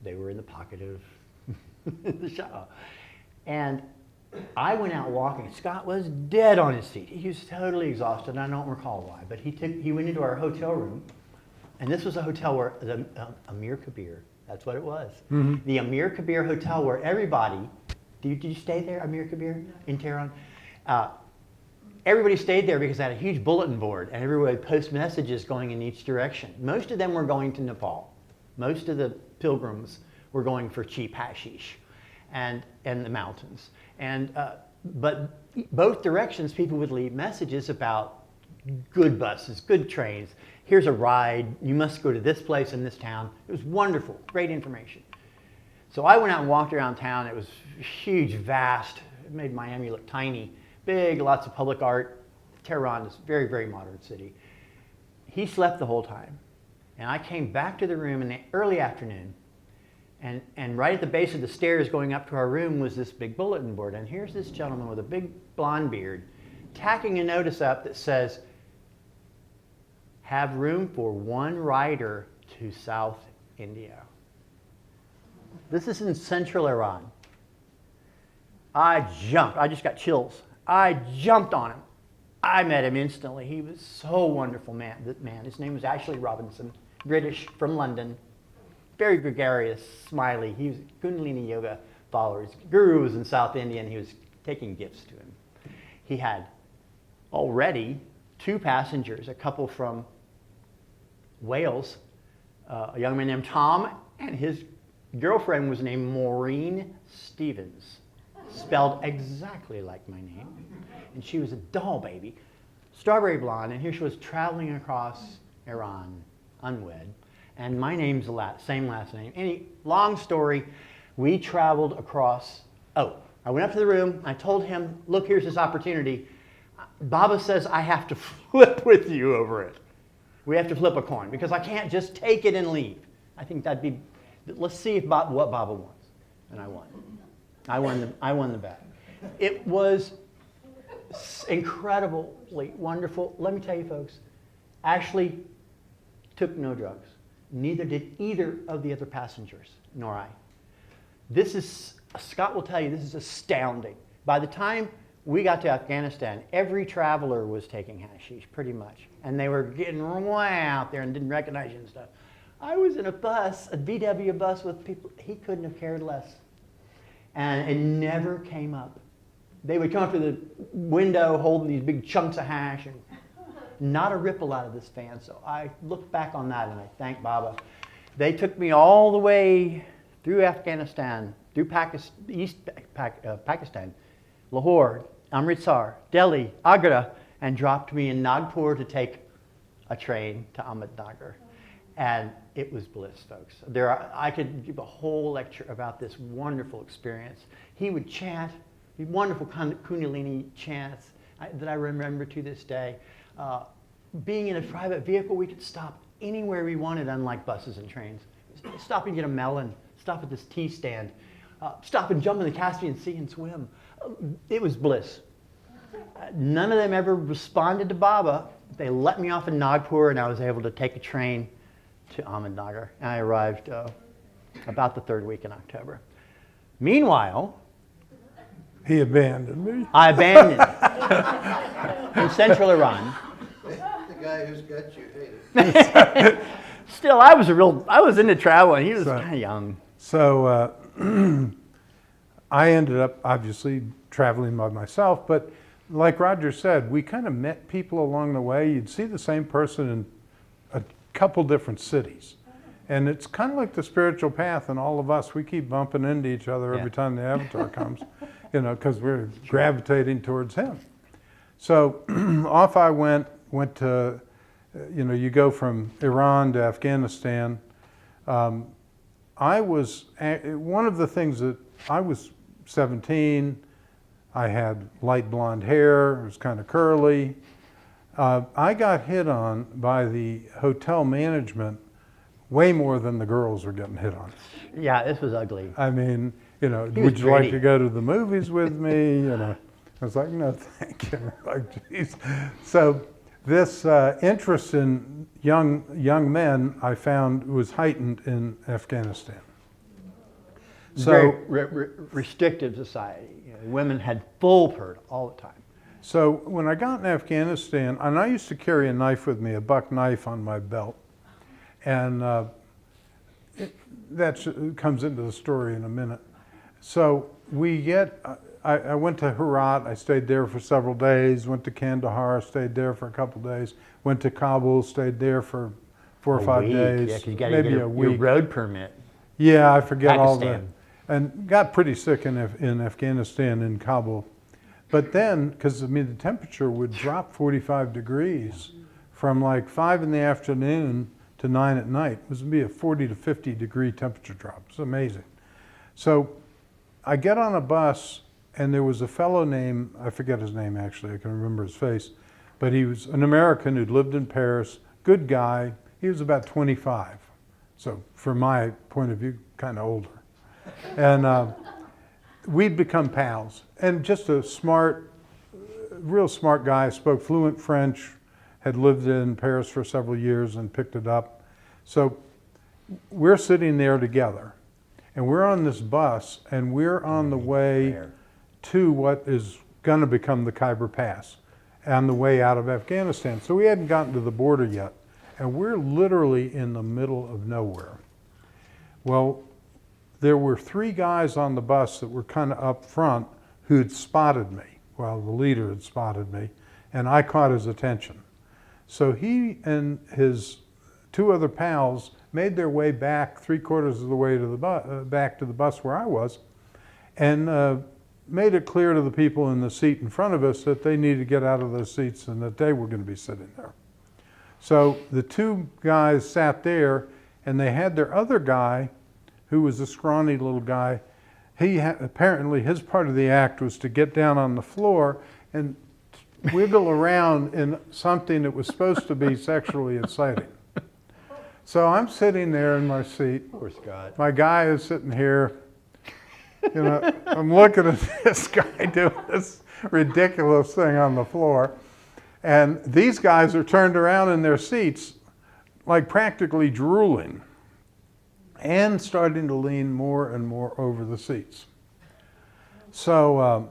They were in the pocket of the Shah. And I went out walking. Scott was dead on his seat. He was totally exhausted. I don't recall why, but he went into our hotel room, and this was a hotel where the Amir Kabir. That's what it was. Mm-hmm. The Amir Kabir Hotel, where everybody. Did you stay there, Amir Kabir, in Tehran? Everybody stayed there because they had a huge bulletin board, and everybody would post messages going in each direction. Most of them were going to Nepal. Most of the pilgrims were going for cheap hashish and the mountains. And but both directions, people would leave messages about good buses, good trains. Here's a ride. You must go to this place in this town. It was wonderful, great information. So I went out and walked around town. It was huge, vast. It made Miami look tiny, big, lots of public art. Tehran is a very, very modern city. He slept the whole time. And I came back to the room in the early afternoon. And right at the base of the stairs going up to our room was this big bulletin board. And here's this gentleman with a big blonde beard tacking a notice up that says, have room for one rider to South India. This is in central Iran. I jumped. I just got chills. I jumped on him. I met him instantly. He was so wonderful, man. His name was Ashley Robinson, British, from London. Very gregarious, smiley. He was Kundalini Yoga follower. His guru was in South India, and he was taking gifts to him. He had already 2 passengers, a couple from Wales, a young man named Tom, and his girlfriend was named Maureen Stevens, spelled exactly like my name. And she was a doll baby, strawberry blonde, and here she was traveling across Iran, unwed. And my name's the same last name. Long story, we traveled across. Oh, I went up to the room. I told him, look, here's this opportunity. Baba says I have to flip with you over it. We have to flip a coin because I can't just take it and leave. I think that'd be, let's see if what Baba wants. And I won. I won the bet. It was incredibly wonderful. Let me tell you, folks, Ashley took no drugs. Neither did either of the other passengers, nor I. This is, Scott will tell you, this is astounding. By the time we got to Afghanistan, every traveler was taking hashish, pretty much. And they were getting way out there and didn't recognize you and stuff. I was in a bus, a VW bus with people, he couldn't have cared less. And it never came up. They would come up to the window holding these big chunks of hash, and not a ripple out of this van. So I look back on that and I thank Baba. They took me all the way through Afghanistan, through Pakistan, Lahore, Amritsar, Delhi, Agra, and dropped me in Nagpur to take a train to Ahmednagar. And it was bliss, folks. I could give a whole lecture about this wonderful experience. He would chant, wonderful Kundalini chants that I remember to this day. Being in a private vehicle, we could stop anywhere we wanted, unlike buses and trains. Stop and get a melon, stop at this tea stand, stop and jump in the Caspian Sea and swim. It was bliss. None of them ever responded to Baba. They let me off in Nagpur, and I was able to take a train to Ahmednagar. And I arrived about the 3rd week in October. Meanwhile, he abandoned me. I abandoned in central Iran. The guy whose gut you hated. Still, I was into travel, and he was kind of young. So I ended up obviously traveling by myself, but like Roger said, we kind of met people along the way. You'd see the same person in a couple different cities. And it's kind of like the spiritual path, and all of us, we keep bumping into each other every time the avatar comes, because we're gravitating towards him. So off I went to, you go from Iran to Afghanistan. I was, one of the things that I was 17, I had light blonde hair, it was kind of curly. I got hit on by the hotel management way more than the girls were getting hit on. Yeah, this was ugly. I mean, would you like to go to the movies with me? I was like, no, thank you. Like, geez. So this interest in young men, I found, was heightened in Afghanistan. So very restrictive society. Women had full purdah all the time. So when I got in Afghanistan, and I used to carry a knife with me, a buck knife on my belt, and that comes into the story in a minute. So I went to Herat, I stayed there for several days, went to Kandahar, stayed there for a couple days, went to Kabul, stayed there for 4 or 5 days, yeah, 'cause you gotta maybe get a week. your road permit. Yeah, I forget all that. Pakistan. And got pretty sick in Afghanistan, in Kabul. But then, because I mean the temperature would drop 45 degrees from like 5 in the afternoon to 9 at night. It was going to be a 40 to 50 degree temperature drop. It's amazing. So I get on a bus, and there was a fellow named, I forget his name actually, I can remember his face, but he was an American who'd lived in Paris, good guy. He was about 25. So from my point of view, kind of older. And we'd become pals. And just a smart, real smart guy, spoke fluent French, had lived in Paris for several years and picked it up. So we're sitting there together, and we're on this bus, and we're on the way to what is going to become the Khyber Pass, on the way out of Afghanistan. So we hadn't gotten to the border yet, and we're literally in the middle of nowhere. Well, there were 3 guys on the bus that were kind of up front who'd spotted me. Well, the leader had spotted me, and I caught his attention. So he and his 2 other pals made their way back 3/4 of the way to the back to the bus where I was, and made it clear to the people in the seat in front of us that they needed to get out of those seats and that they were going to be sitting there. So the 2 guys sat there, and they had their other guy, who was a scrawny little guy. Apparently his part of the act was to get down on the floor and wiggle around in something that was supposed to be sexually exciting. So I'm sitting there in my seat. Poor Scott. My guy is sitting here. You know, I'm looking at this guy doing this ridiculous thing on the floor. And these guys are turned around in their seats, like practically drooling, and starting to lean more and more over the seats. So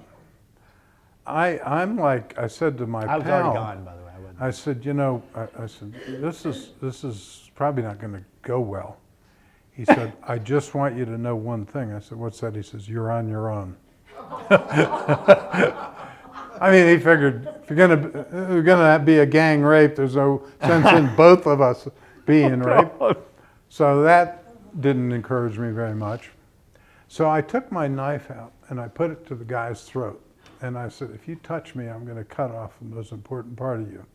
I'm like, I said to my I was pal, already gone, by the way. I said, you know, I said, this is probably not going to go well. He said, I just want you to know one thing. I said, what's that? He says, you're on your own. I mean, he figured if you're gonna be a gang rape, there's no sense in both of us being raped. So that didn't encourage me very much. So I took my knife out and I put it to the guy's throat. And I said, if you touch me, I'm going to cut off the most important part of you.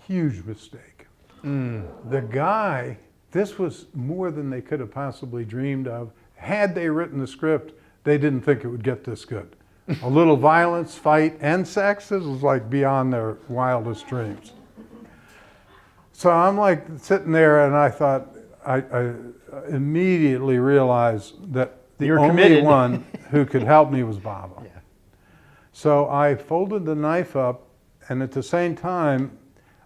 Huge mistake. The guy, this was more than they could have possibly dreamed of. Had they written the script, they didn't think it would get this good. A little violence, fight, and sex, this was like beyond their wildest dreams. So I'm like sitting there, and I thought, I immediately realized that the only one who could help me was Baba. Yeah. So I folded the knife up, and at the same time,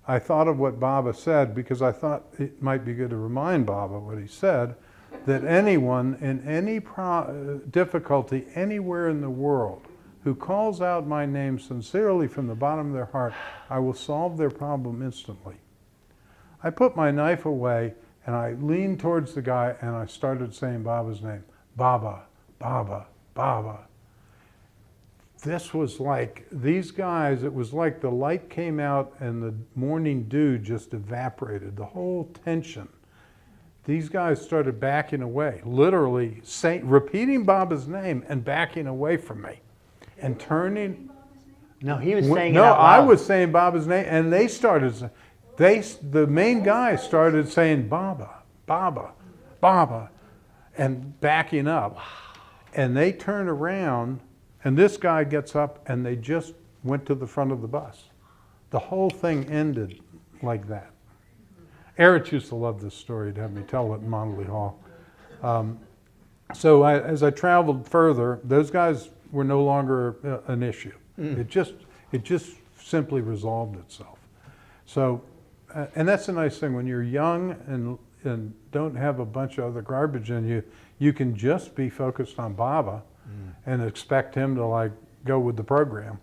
I thought of what Baba said, because I thought it might be good to remind Baba what he said, that anyone in any difficulty anywhere in the world who calls out my name sincerely from the bottom of their heart, I will solve their problem instantly. I put my knife away, and I leaned towards the guy, and I started saying Baba's name. Baba, Baba, Baba. This was like, these guys, it was like the light came out and the morning dew just evaporated, the whole tension. These guys started backing away, literally repeating Baba's name and backing away from me and turning. No, he was saying it No, out I loud. was saying Baba's name, and they started, the main guy started saying Baba, Baba, Baba, and backing up. And they turned around, and this guy gets up, and they just went to the front of the bus. The whole thing ended like that. Eruch used to love this story, to have me tell it in Mandali Hall. So as I traveled further, those guys were no longer an issue. It just simply resolved itself. So, and that's a nice thing. When you're young and don't have a bunch of other garbage in you, you can just be focused on Baba and expect him to like go with the program.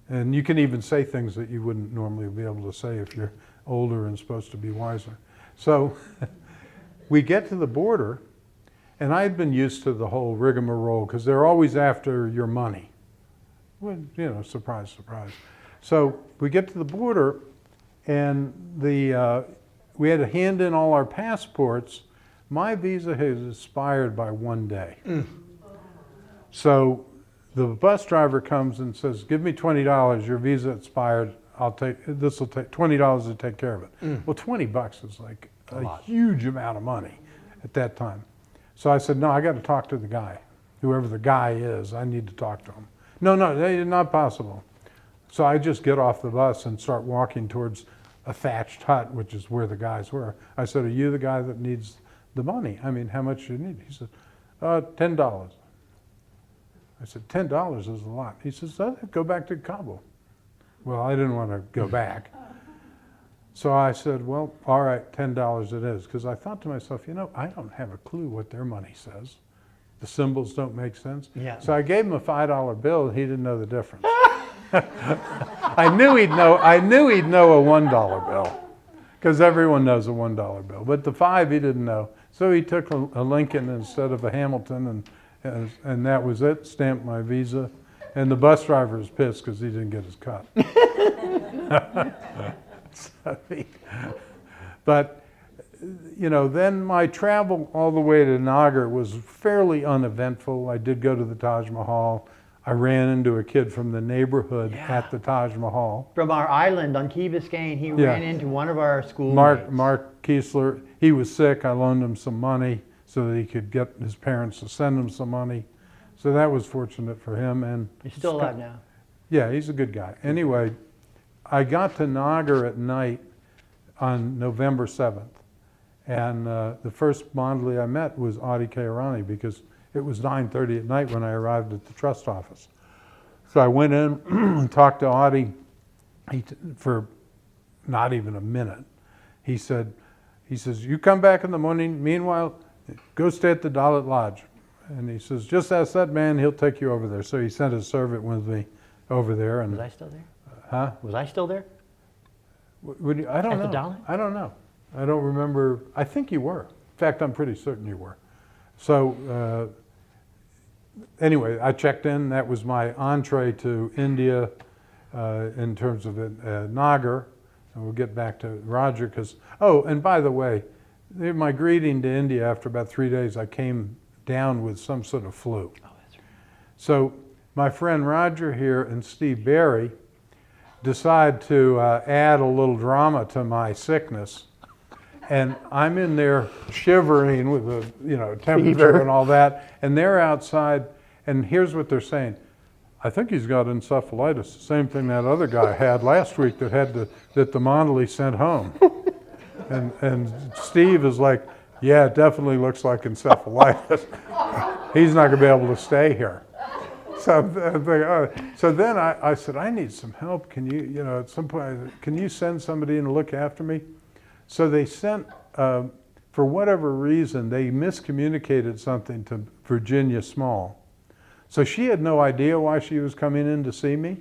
And you can even say things that you wouldn't normally be able to say if you're older and supposed to be wiser. So we get to the border, and I had been used to the whole rigmarole because they're always after your money. Well, you know, surprise, surprise. So we get to the border, and we had to hand in all our passports. My visa has expired by 1 day. So the bus driver comes and says, "Give me $20. Your visa expired. This will take $20 to take care of it." Well, $20 is like a huge amount of money at that time. So I said, "No, I got to talk to the guy, whoever the guy is. I need to talk to him." No, not possible. So I just get off the bus and start walking towards a thatched hut, which is where the guys were. I said, "Are you the guy that needs the money? I mean, how much do you need?" He said, $10. I said, $10 is a lot. He says, "Go back to Kabul." Well, I didn't want to go back. So I said, "Well, all right, $10 it is." Because I thought to myself, I don't have a clue what their money says. The symbols don't make sense. Yeah. So I gave him a $5 bill, and he didn't know the difference. I knew he'd know a $1 bill, because everyone knows a $1 bill. But the 5 he didn't know. So he took a Lincoln instead of a Hamilton, and that was it. Stamped my visa, and the bus driver was pissed because he didn't get his cut. But then my travel all the way to Nagar was fairly uneventful. I did go to the Taj Mahal. I ran into a kid from the neighborhood at the Taj Mahal. From our island on Key Biscayne, he ran into one of our schoolmates. Mark Kiesler. He was sick. I loaned him some money so that he could get his parents to send him some money. So that was fortunate for him. And He's still alive now. Yeah, he's a good guy. Anyway, I got to Nagar at night on November 7th. And the first mandali I met was Adi K. Irani, because it was 9:30 at night when I arrived at the trust office. So I went in and talked to Adi for not even a minute. He says, "You come back in the morning. Meanwhile, go stay at the Dalit Lodge." And he says, "Just ask that man, he'll take you over there." So he sent his servant with me over there. And, Was I still there? Huh? Was I still there? I don't know. At the Dalit? I don't know. I don't remember. I think you were. In fact, I'm pretty certain you were. So anyway, I checked in. That was my entree to India in terms of Nagar. And we'll get back to Roger because, and by the way, my greeting to India after about 3 days, I came down with some sort of flu. Oh, that's right. So my friend Roger here and Steve Barry decide to add a little drama to my sickness. And I'm in there shivering with the temperature and all that, and they're outside, and here's what they're saying: "I think he's got encephalitis, the same thing that other guy had last week that the mandali sent home." And Steve is like, "Yeah, it definitely looks like encephalitis. He's not going to be able to stay here." So then I said, "I need some help. Can you, at some point, can you send somebody in to look after me?" So they sent, for whatever reason, they miscommunicated something to Virginia Small. So she had no idea why she was coming in to see me.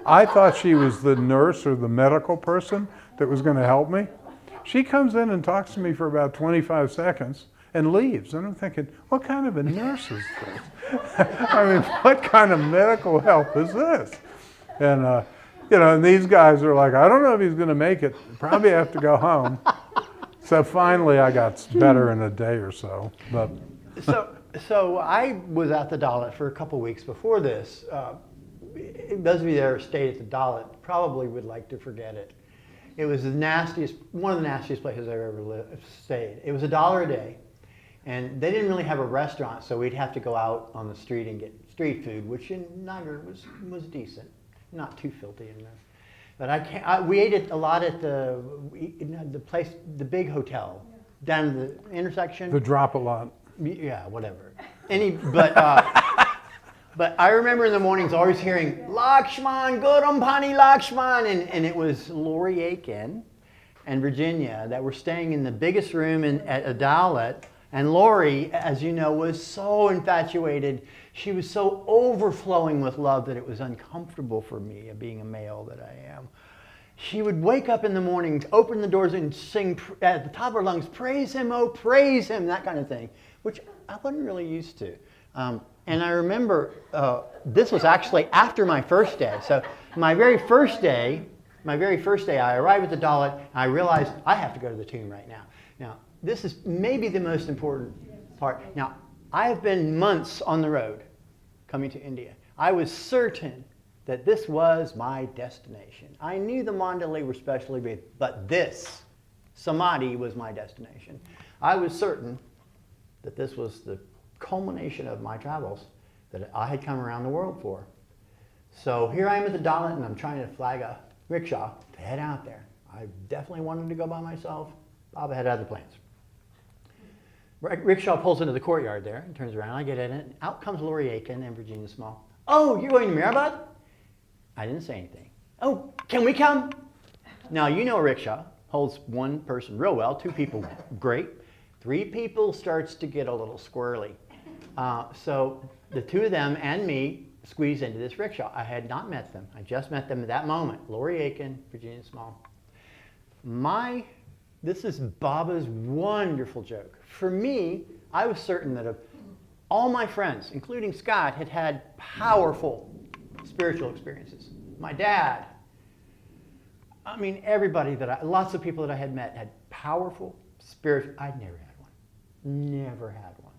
I thought she was the nurse or the medical person that was going to help me. She comes in and talks to me for about 25 seconds and leaves. And I'm thinking, what kind of a nurse is this? I mean, what kind of medical help is this? And, and these guys are like, "I don't know if he's going to make it. Probably have to go home." So finally I got better in a day or so. But So I was at the Dalit for a couple weeks before this. Those of you that ever stayed at the Dalit probably would like to forget it. It was one of the nastiest places I've ever stayed. It was $1 a day, and they didn't really have a restaurant, so we'd have to go out on the street and get street food, which in Nagar was decent, not too filthy in there. But we ate a lot at the place, the big hotel down at the intersection. the drop a lot. Yeah, whatever. But I remember in the mornings always hearing, "Lakshman, Guram Pani Lakshman," and it was Lori Aiken and Virginia that were staying in the biggest room at Adalit. And Lori, as you know, was so infatuated. She was so overflowing with love that it was uncomfortable for me, being a male that I am. She would wake up in the mornings, open the doors, and sing at the top of her lungs, "Praise him, oh, praise him," that kind of thing, which I wasn't really used to. And I remember this was actually after my first day. So my very first day, I arrived at the Dalit, and I realized I have to go to the tomb right now. Now, this is maybe the most important part. Now, I have been months on the road coming to India. I was certain that this was my destination. I knew the mandali were specially made, but this, samadhi, was my destination. I was certain that this was the culmination of my travels that I had come around the world for. So here I am at the Dalit, and I'm trying to flag a rickshaw to head out there. I definitely wanted to go by myself. Baba had other plans. Rickshaw pulls into the courtyard there and turns around. I get in it. And out comes Lori Aiken and Virginia Small. Oh, you're going to Mirabad? I didn't say anything. Oh, can we come? Now, you know a rickshaw holds one person real well, two people great. Three people starts to get a little squirrely. So the two of them and me squeezed into this rickshaw. I had not met them. I just met them at that moment. Lori Aiken, Virginia Small. This is Baba's wonderful joke. For me, I was certain that of all my friends, including Scott, had had powerful spiritual experiences. My dad, I mean, everybody lots of people that I had met had powerful spiritual. I'd never had one. Never had one.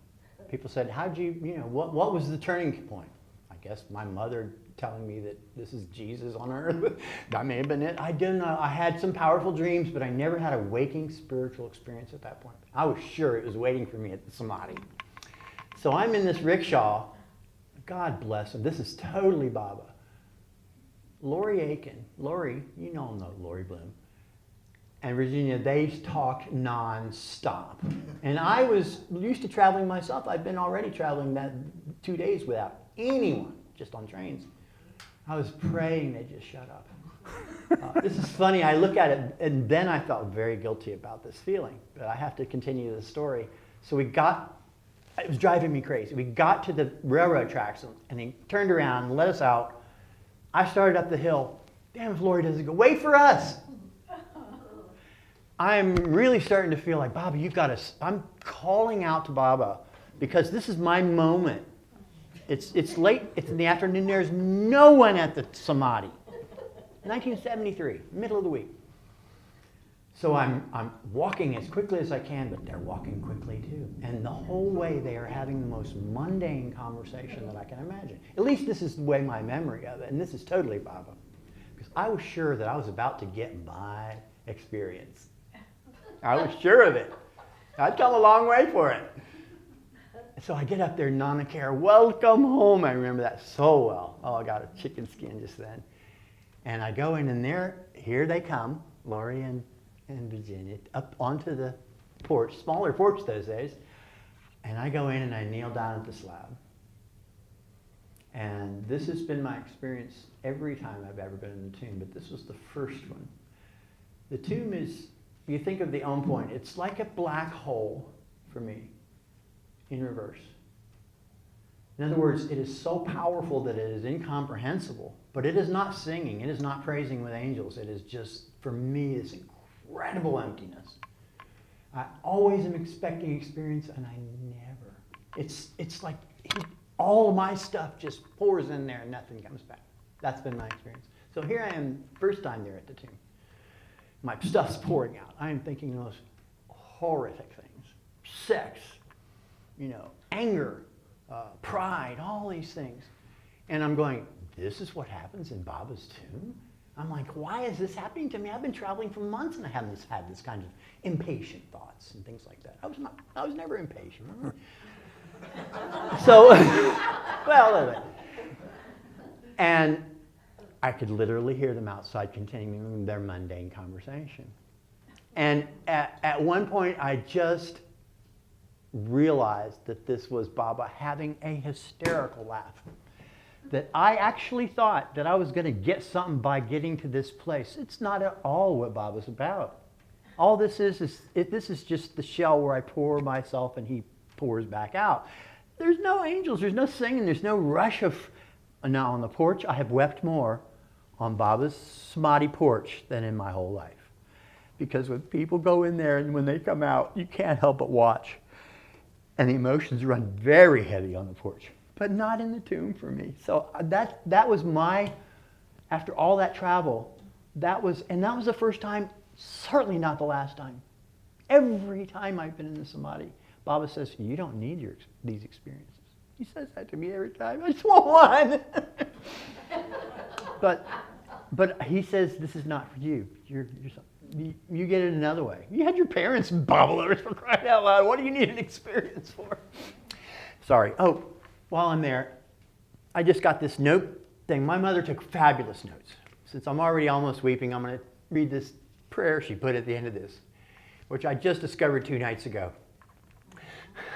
People said, how'd you, what was the turning point? I guess my mother telling me that this is Jesus on earth. That may have been it. I don't know. I had some powerful dreams, but I never had a waking spiritual experience at that point. I was sure it was waiting for me at the samadhi. So I'm in this rickshaw. God bless him. This is totally Baba. Lori Aiken, Lori, you know Lori Bloom, and Virginia, they talked nonstop. And I was used to traveling myself. I'd been already traveling that 2 days without anyone, just on trains. I was praying they just shut up. This is funny. I look at it, and then I felt very guilty about this feeling. But I have to continue the story. So it was driving me crazy. We got to the railroad tracks, and he turned around and let us out. I started up the hill. Damn if Lori doesn't go, wait for us. I'm really starting to feel like, Baba, you've got to, I'm calling out to Baba because this is my moment. It's late, it's in the afternoon, there's no one at the samadhi. 1973, middle of the week. So I'm walking as quickly as I can, but they're walking quickly too. And the whole way they are having the most mundane conversation that I can imagine. At least this is the way my memory of it, and this is totally Baba. Because I was sure that I was about to get my experience. I was sure of it. I'd come a long way for it. So I get up there, Nana Care, welcome home. I remember that so well. Oh, I got a chicken skin just then. And I go in, and here they come, Lori and Virginia, up onto the porch, smaller porch those days. And I go in and I kneel down at the slab. And this has been my experience every time I've ever been in the tomb, but this was the first one. The tomb is, you think of the Om point, it's like a black hole for me, in reverse. In other words, it is so powerful that it is incomprehensible, but it is not singing, it is not praising with angels, it is just, for me, it's incredible emptiness. I always am expecting experience, and I never. It's like all of my stuff just pours in there and nothing comes back. That's been my experience. So here I am, first time there at the tomb. My stuff's pouring out. I am thinking those horrific things. Sex, anger, pride, all these things. And I'm going, this is what happens in Baba's tomb? I'm like, why is this happening to me? I've been traveling for months and I haven't had this kind of impatient thoughts and things like that. I was never impatient. So, well, and I could literally hear them outside continuing their mundane conversation. And at one point, I just realized that this was Baba having a hysterical laugh. That I actually thought that I was going to get something by getting to this place. It's not at all what Baba's about. All this is this is just the shell where I pour myself and he pours back out. There's no angels, there's no singing, there's no rush of... Now on the porch, I have wept more on Baba's samadhi porch than in my whole life. Because when people go in there and when they come out, you can't help but watch. And the emotions run very heavy on the porch. But not in the tomb for me. So that was after all that travel, that was the first time, certainly not the last time. Every time I've been in the samadhi, Baba says, you don't need these experiences. He says that to me every time. I just want one. But he says, this is not for you. You get it another way. You had your parents bubblers for crying out loud. What do you need an experience for? Sorry. Oh, while I'm there, I just got this note thing. My mother took fabulous notes. Since I'm already almost weeping, I'm going to read this prayer she put at the end of this, which I just discovered 2 nights ago.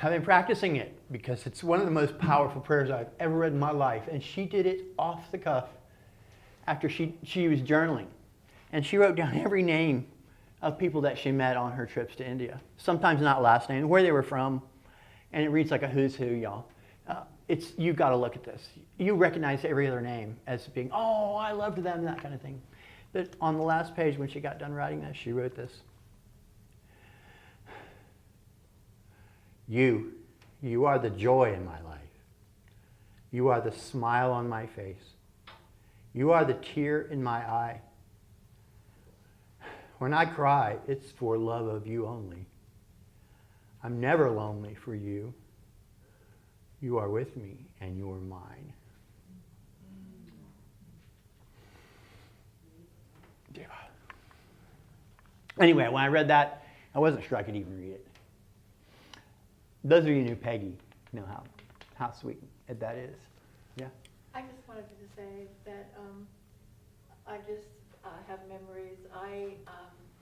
I've been practicing it because it's one of the most powerful prayers I've ever read in my life. And she did it off the cuff after she was journaling. And she wrote down every name of people that she met on her trips to India. Sometimes not last name, where they were from. And it reads like a who's who, y'all. You've got to look at this. You recognize every other name as being, oh, I loved them, that kind of thing. But on the last page, when she got done writing this, she wrote this. You are the joy in my life. You are the smile on my face. You are the tear in my eye. When I cry, it's for love of you only. I'm never lonely for you. You are with me and you're mine. Yeah. Anyway, when I read that, I wasn't sure I could even read it. Those of you who knew Peggy know how sweet that is. Yeah. I just wanted to say that I just have memories. I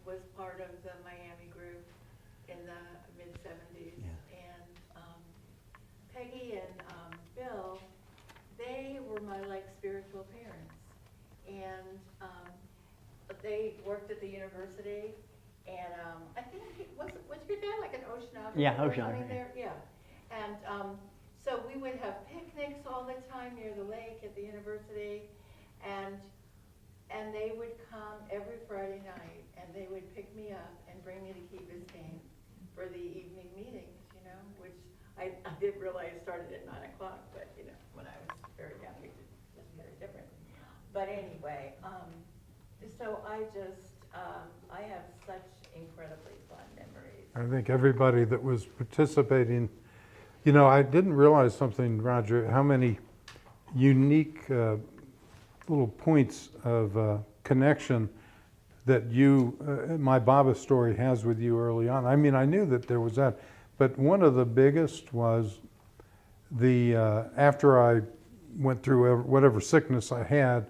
was part of the Miami group in the mid-'70s, and Peggy and Bill, they were my spiritual parents, and they worked at the university. And I think was your dad like an oceanographer? Yeah, or oceanographer. something there? Yeah. And so we would have picnics all the time near the lake at the university, and they would come every Friday night, and they would pick me up and bring me to Key Biscayne for the evening meetings, which I didn't realize started at 9 o'clock, but when I was very young, it was very different. But anyway, so I just I have such incredibly fun memories. I think everybody that was participating, I didn't realize something, Roger, how many unique little points of connection that my Baba story has with you early on. I mean, I knew that there was that, but one of the biggest was after I went through whatever sickness I had,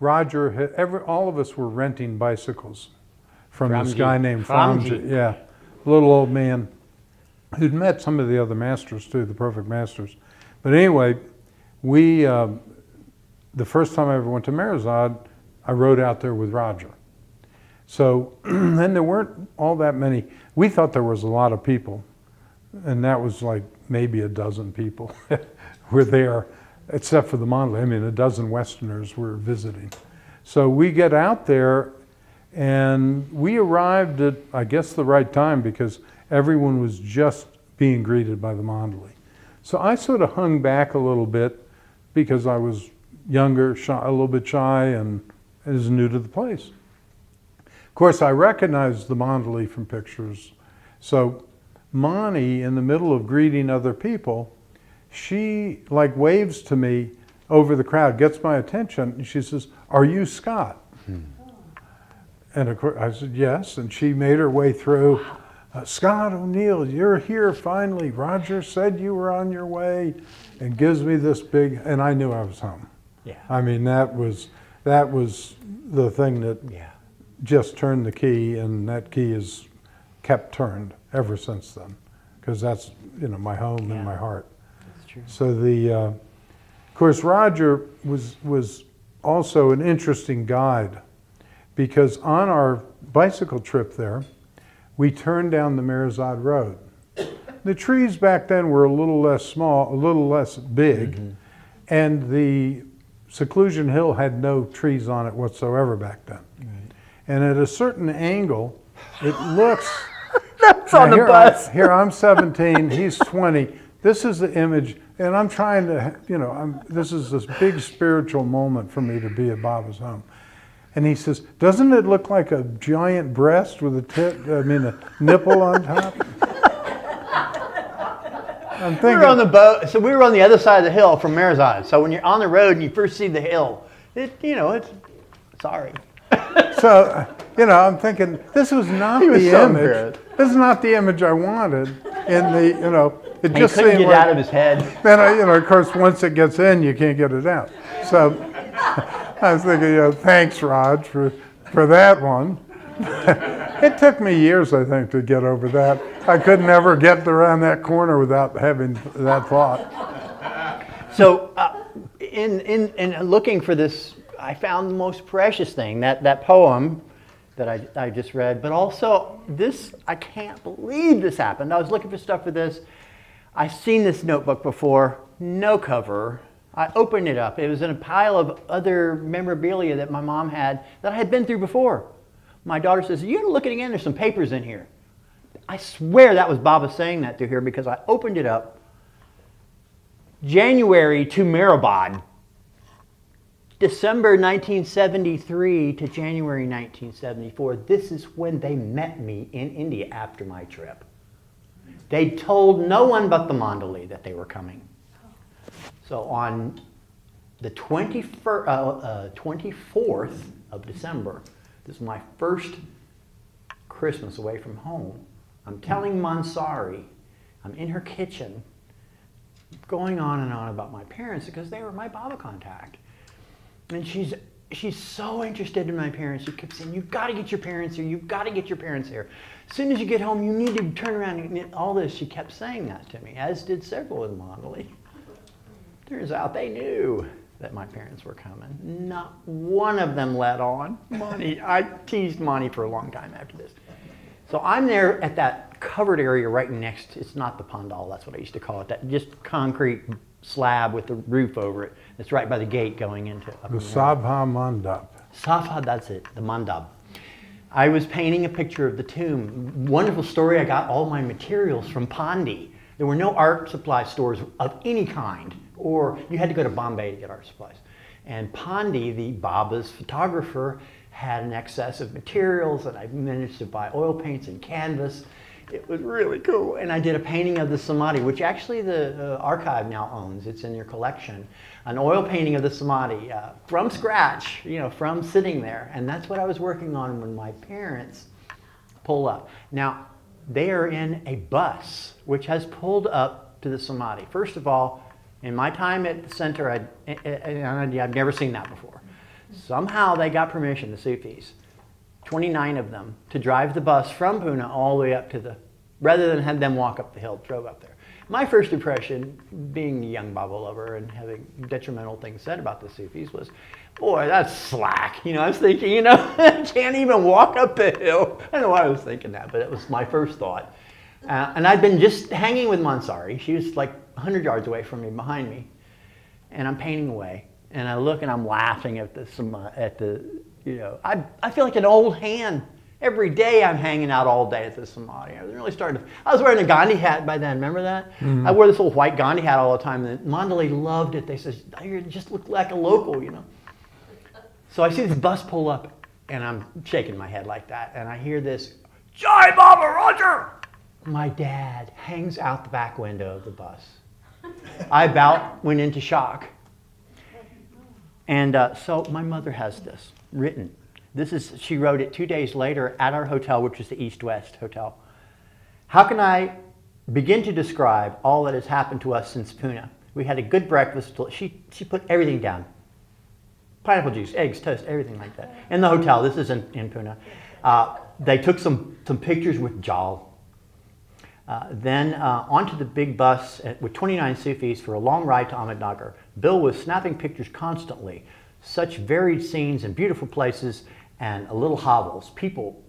Roger all of us were renting bicycles from this guy named Framji. Yeah, little old man who'd met some of the other masters too, the perfect masters. But anyway, the first time I ever went to Merazad, I rode out there with Roger. So then there weren't all that many. We thought there was a lot of people, and that was like maybe a dozen people were there, except for the mandali. I mean, a dozen Westerners were visiting. So we get out there, and we arrived at, I guess, the right time because everyone was just being greeted by the mandali. So I sort of hung back a little bit because I was younger, shy, a little bit shy, and is new to the place. Of course, I recognized the mandali from pictures. So Mani, in the middle of greeting other people, she waves to me over the crowd, gets my attention, and she says, "Are you Scott?" And of course, I said, "Yes." And she made her way through. "Scott O'Neill, you're here finally. Roger said you were on your way," and gives me this big, and I knew I was home. Yeah. I mean, that was the thing that just turned the key, and that key has kept turned ever since then, because that's my home and my heart. That's true. So of course, Roger was also an interesting guide, because on our bicycle trip there, we turned down the Merazad Road. The trees back then were a little less small, a little less big, and the Seclusion Hill had no trees on it whatsoever back then. Right. And at a certain angle, it looks... That's on the bus. Here I'm 17, he's 20. This is the image, and I'm trying to, this is this big spiritual moment for me to be at Baba's home. And he says, "Doesn't it look like a giant breast with a nipple on top?" I'm We thinking. were on the boat, so we were on the other side of the hill from Marizad. So when you're on the road and you first see the hill, it's sorry. So, I'm thinking, this was not He was the so image. embarrassed. This is not the image I wanted. In the, it He just couldn't seemed get like, out of his head. then, of course, once it gets in, you can't get it out. So I was thinking, thanks, Raj, for that one. It took me years, I think, to get over that. I could never get around that corner without having that thought. So in looking for this, I found the most precious thing, that poem that I just read, but also this, I can't believe this happened. I was looking for stuff for this. I've seen this notebook before, no cover. I opened it up. It was in a pile of other memorabilia that my mom had that I had been through before. My daughter says, you gotta look at it again, there's some papers in here. I swear that was Baba saying that through here because I opened it up. January to Mehrabad. December 1973 to January 1974. This is when they met me in India after my trip. They told no one but the mandali that they were coming. So on the 24th of December, this is my first Christmas away from home. I'm telling Mansari, I'm in her kitchen, going on and on about my parents because they were my Baba contact. And she's so interested in my parents. She kept saying, you've got to get your parents here. You've got to get your parents here. As soon as you get home, you need to turn around and all this. She kept saying that to me, as did several in Mandali. Turns out they knew that my parents were coming. Not one of them let on. Monty, I teased Monty for a long time after this. So I'm there at that covered area right next, it's not the pandal, that's what I used to call it, that just concrete slab with the roof over it. It's right by the gate going into The Sabha Mandap. Safa, that's it, the mandab. I was painting a picture of the tomb. Wonderful story, I got all my materials from Pandi. There were no art supply stores of any kind, or you had to go to Bombay to get art supplies. And Pandi, the Baba's photographer, had an excess of materials, and I managed to buy oil paints and canvas. It was really cool. And I did a painting of the samadhi, which actually the archive now owns. It's in their collection. An oil painting of the samadhi from scratch, from sitting there. And that's what I was working on when my parents pull up. Now, they are in a bus, which has pulled up to the samadhi. First of all, in my time at the center, I've never seen that before. Somehow they got permission, the Sufis, 29 of them, to drive the bus from Pune all the way up to rather than have them walk up the hill, drove up there. My first impression, being a young Baba lover and having detrimental things said about the Sufis was, boy, that's slack. I was thinking, I can't even walk up the hill. I don't know why I was thinking that, but it was my first thought. And I'd been just hanging with Mansari. She was like 100 yards away from me, behind me. And I'm painting away. And I look and I'm laughing at I feel like an old hand. Every day I'm hanging out all day at the samadhi. I was really I was wearing a Gandhi hat by then, remember that? Mm-hmm. I wore this little white Gandhi hat all the time. And Mandali loved it. They said, you just look like a local, So I see this bus pull up and I'm shaking my head like that. And I hear this, Sai Baba, Roger! My dad hangs out the back window of the bus. I about went into shock. And so my mother has this written. She wrote it 2 days later at our hotel, which is the East West Hotel. How can I begin to describe all that has happened to us since Pune? We had a good breakfast. She put everything down. Pineapple juice, eggs, toast, everything like that. In the hotel, this is in Pune. They took some pictures with Jal. Then onto the big bus with 29 Sufis for a long ride to Ahmednagar. Bill was snapping pictures constantly. Such varied scenes and beautiful places and little hovels. People,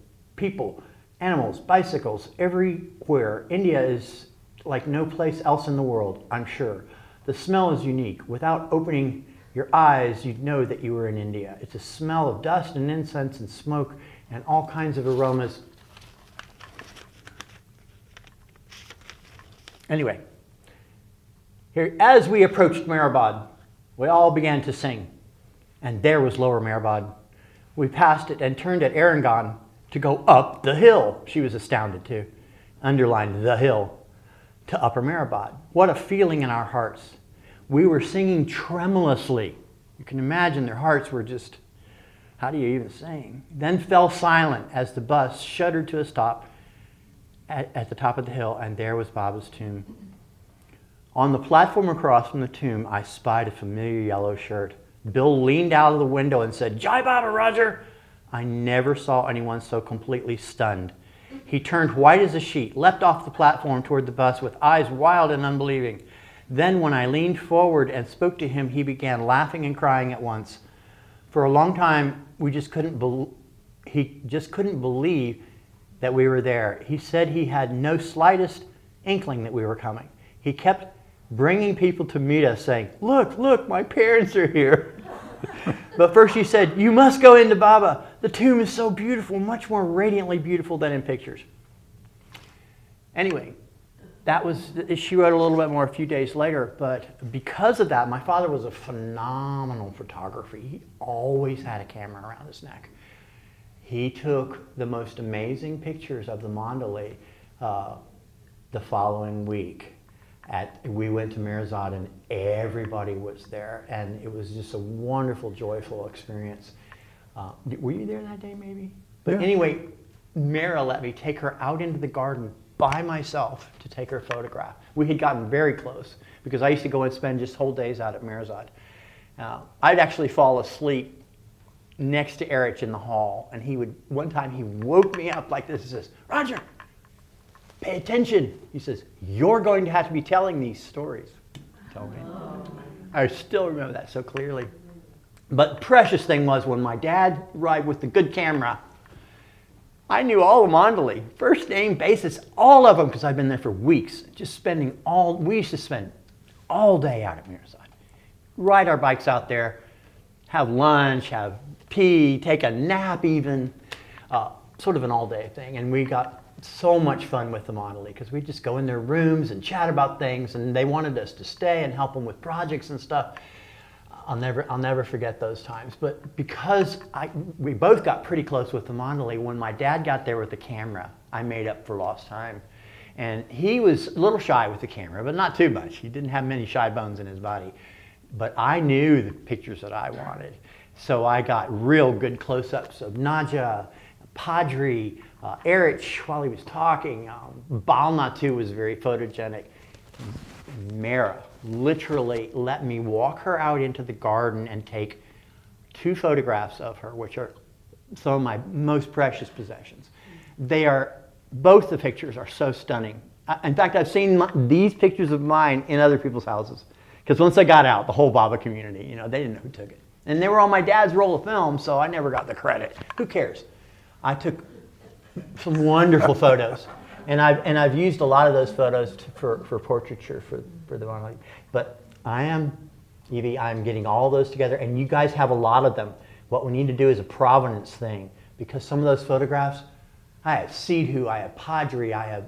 animals, bicycles, everywhere. India is like no place else in the world, I'm sure. The smell is unique. Without opening your eyes, you'd know that you were in India. It's a smell of dust and incense and smoke and all kinds of aromas. Anyway, here, as we approached Mehrabad, we all began to sing. And there was Lower Mehrabad. We passed it and turned at Erangan to go up the hill. She was astounded too. Underlined the hill. to Upper Mehrabad. What a feeling in our hearts. We were singing tremulously. You can imagine their hearts were just, how do you even sing? Then fell silent as the bus shuddered to a stop at the top of the hill, and there was Baba's tomb. On the platform across from the tomb, I spied a familiar yellow shirt. Bill leaned out of the window and said, "Jai Baba, Roger!" I never saw anyone so completely stunned. He turned white as a sheet, leapt off the platform toward the bus with eyes wild and unbelieving. Then when I leaned forward and spoke to him, he began laughing and crying at once. For a long time, he just couldn't believe that we were there. He said he had no slightest inkling that we were coming. He kept bringing people to meet us, saying, "Look, look, my parents are here." But first he said, "You must go into Baba. The tomb is so beautiful, much more radiantly beautiful than in pictures." Anyway, she wrote a little bit more a few days later, but because of that, my father was a phenomenal photographer. He always had a camera around his neck. He took the most amazing pictures of the mandali the following week. We went to Mirzad and everybody was there, and it was just a wonderful, joyful experience. Were you there that day, maybe? But Yeah. anyway, Mara let me take her out into the garden by myself to take her photograph. We had gotten very close because I used to go and spend just whole days out at Mirzad. I'd actually fall asleep next to Eruch in the hall, and one time he woke me up like this and says, "Roger, pay attention." He says, "You're going to have to be telling these stories." He told me. I still remember that so clearly. But the precious thing was when my dad arrived with the good camera, I knew all the mandali, first name basis, all of them, because I've been there for weeks, we used to spend all day out at Mirzad. Ride our bikes out there, have lunch, have pee, take a nap even, sort of an all-day thing. And we got so much fun with the mandali because we'd just go in their rooms and chat about things, and they wanted us to stay and help them with projects and stuff. I'll never forget those times. But because we both got pretty close with the mandali, when my dad got there with the camera, I made up for lost time. And he was a little shy with the camera, but not too much. He didn't have many shy bones in his body. But I knew the pictures that I wanted. So I got real good close-ups of Naja, Padri, Eruch while he was talking. Balna too was very photogenic. Mara literally let me walk her out into the garden and take 2 photographs of her, which are some of my most precious possessions. Both the pictures are so stunning. In fact, I've seen these pictures of mine in other people's houses. Because once I got out, the whole Baba community, they didn't know who took it. And they were on my dad's roll of film, so I never got the credit. Who cares? I took some wonderful photos. And I've used a lot of those photos for portraiture for the mandali. But Evie, I'm getting all those together, and you guys have a lot of them. What we need to do is a provenance thing, because some of those photographs, I have Sidhu, I have Padri, I have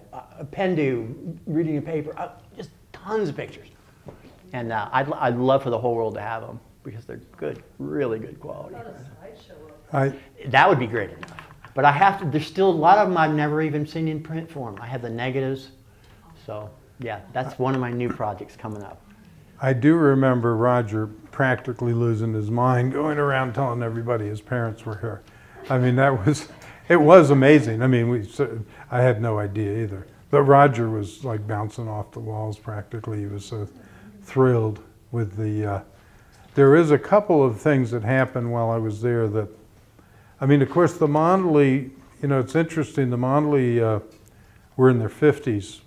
Pendu reading a paper, just tons of pictures. And I'd love for the whole world to have them, because they're good, really good quality. That would be great enough. But there's still a lot of them I've never even seen in print form. I have the negatives. So yeah, that's one of my new projects coming up. I do remember Roger practically losing his mind, going around telling everybody his parents were here. I mean, it was amazing. I mean, I had no idea either. But Roger was like bouncing off the walls practically. He was so thrilled with there is a couple of things that happened while I was there that, I mean, of course, the mandali, it's interesting, the mandali were in their 50s,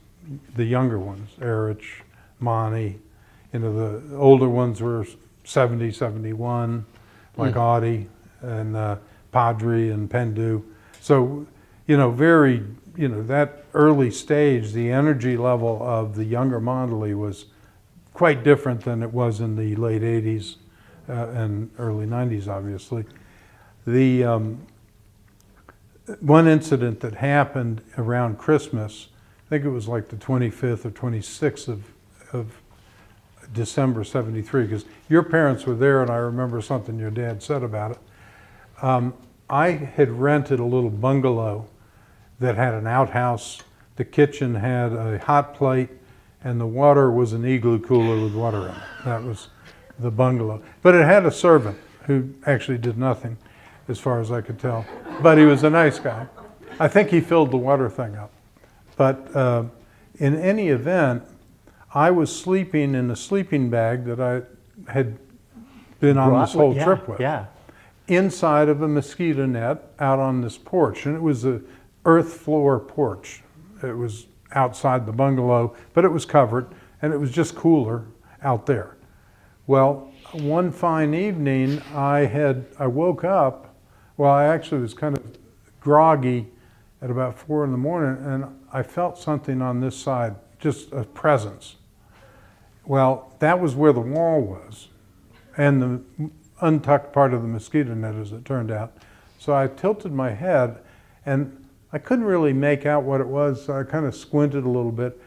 the younger ones, Eruch, Mani, the older ones were 70, 71, like Audi and Padri and Pendu. So, that early stage, the energy level of the younger mandali was quite different than it was in the late 80s and early 90s, obviously. The one incident that happened around Christmas, I think it was like the 25th or 26th of December 73, because your parents were there, and I remember something your dad said about it. I had rented a little bungalow that had an outhouse. The kitchen had a hot plate and the water was an igloo cooler with water in it. That was the bungalow. But it had a servant who actually did nothing, as far as I could tell. But he was a nice guy. I think he filled the water thing up. But in any event, I was sleeping in a sleeping bag that I had been on this whole trip with. Yeah. Inside of a mosquito net out on this porch. And it was a earth floor porch. It was outside the bungalow, but it was covered, and it was just cooler out there. Well, one fine evening, I woke up. Well, I actually was kind of groggy at about 4 in the morning, and I felt something on this side, just a presence. Well, that was where the wall was, and the untucked part of the mosquito net, as it turned out. So I tilted my head, and I couldn't really make out what it was, so I kind of squinted a little bit.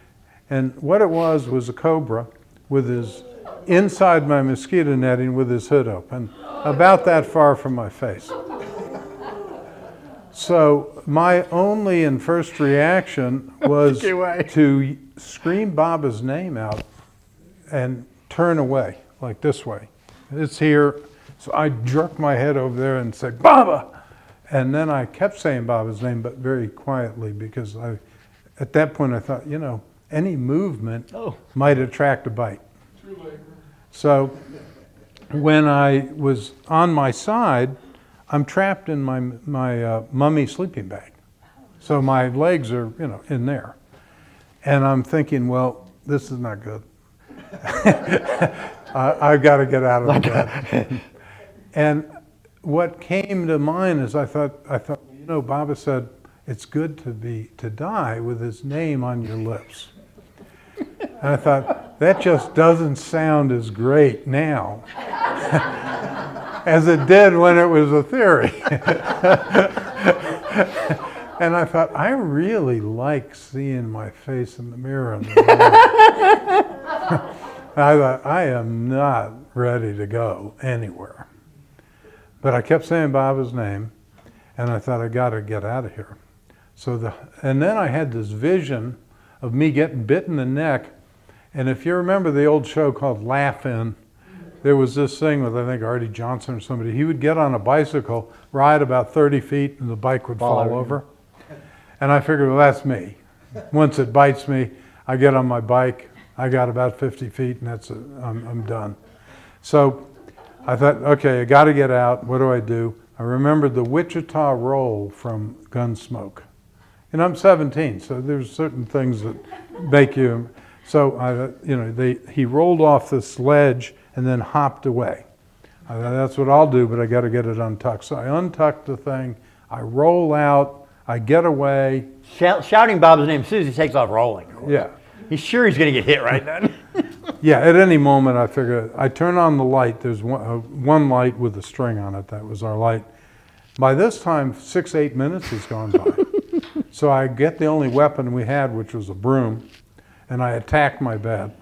And what it was a cobra with his, inside my mosquito netting with his hood open, about that far from my face. So my only and first reaction was to scream Baba's name out and turn away, like this way. It's here. So I jerked my head over there and said, Baba! And then I kept saying Baba's name, but very quietly, because at that point I thought, you know, any movement might attract a bite. So when I was on my side, I'm trapped in my mummy sleeping bag. So my legs are, you know, in there. And I'm thinking, well, this is not good. I've got to get out of the bed. And what came to mind is I thought, you know, Baba said, it's good to die with his name on your lips. And I thought, that just doesn't sound as great now as it did when it was a theory. And I thought, I really like seeing my face in the mirror in the morning. I thought, I am not ready to go anywhere. But I kept saying Baba's name, and I thought, I got to get out of here. And then I had this vision of me getting bit in the neck. And if you remember the old show called Laugh-In, there was this thing with, I think, Artie Johnson or somebody. He would get on a bicycle, ride about 30 feet, and the bike would fall over. And I figured, well, that's me. Once it bites me, I get on my bike. I got about 50 feet, and that's it. I'm done. So I thought, okay, I got to get out. What do? I remembered the Wichita Roll from Gunsmoke. And I'm 17, so there's certain things that make you. So he rolled off this ledge and then hopped away. I thought, that's what I'll do, but I got to get it untucked. So I untucked the thing. I roll out. I get away. Shouting Baba's name as soon as he takes off rolling. Yeah. He's sure he's going to get hit right then. Yeah, at any moment I figure, I turn on the light. There's one light with a string on it. That was our light. By this time, 6-8 minutes has gone by. So I get the only weapon we had, which was a broom, and I attack my bed.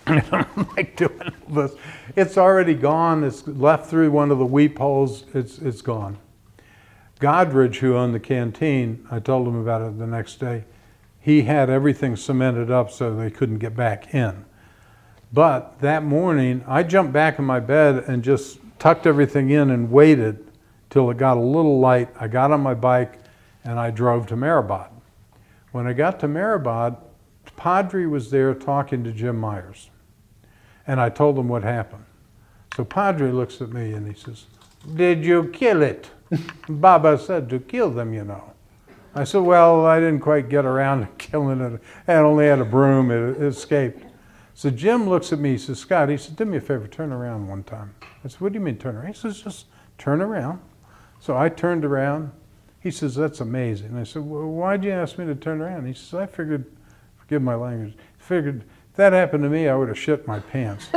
And I'm like doing all this. It's already gone. It's left through one of the weep holes. It's gone. Godridge, who owned the canteen, I told him about it the next day. He had everything cemented up so they couldn't get back in. But that morning, I jumped back in my bed and just tucked everything in and waited till it got a little light. I got on my bike and I drove to Mehrabad. When I got to Mehrabad, Padre was there talking to Jim Myers. And I told him what happened. So Padre looks at me and he says, "Did you kill it?" Baba said to kill them, you know. I said, well, I didn't quite get around to killing it. I only had a broom, it escaped. So Jim looks at me, he says, Scott, he said, do me a favor, turn around one time. I said, what do you mean turn around? He says, just turn around. So I turned around. He says, that's amazing. And I said, well, why'd you ask me to turn around? He says, I figured, forgive my language, figured if that happened to me, I would have shit my pants.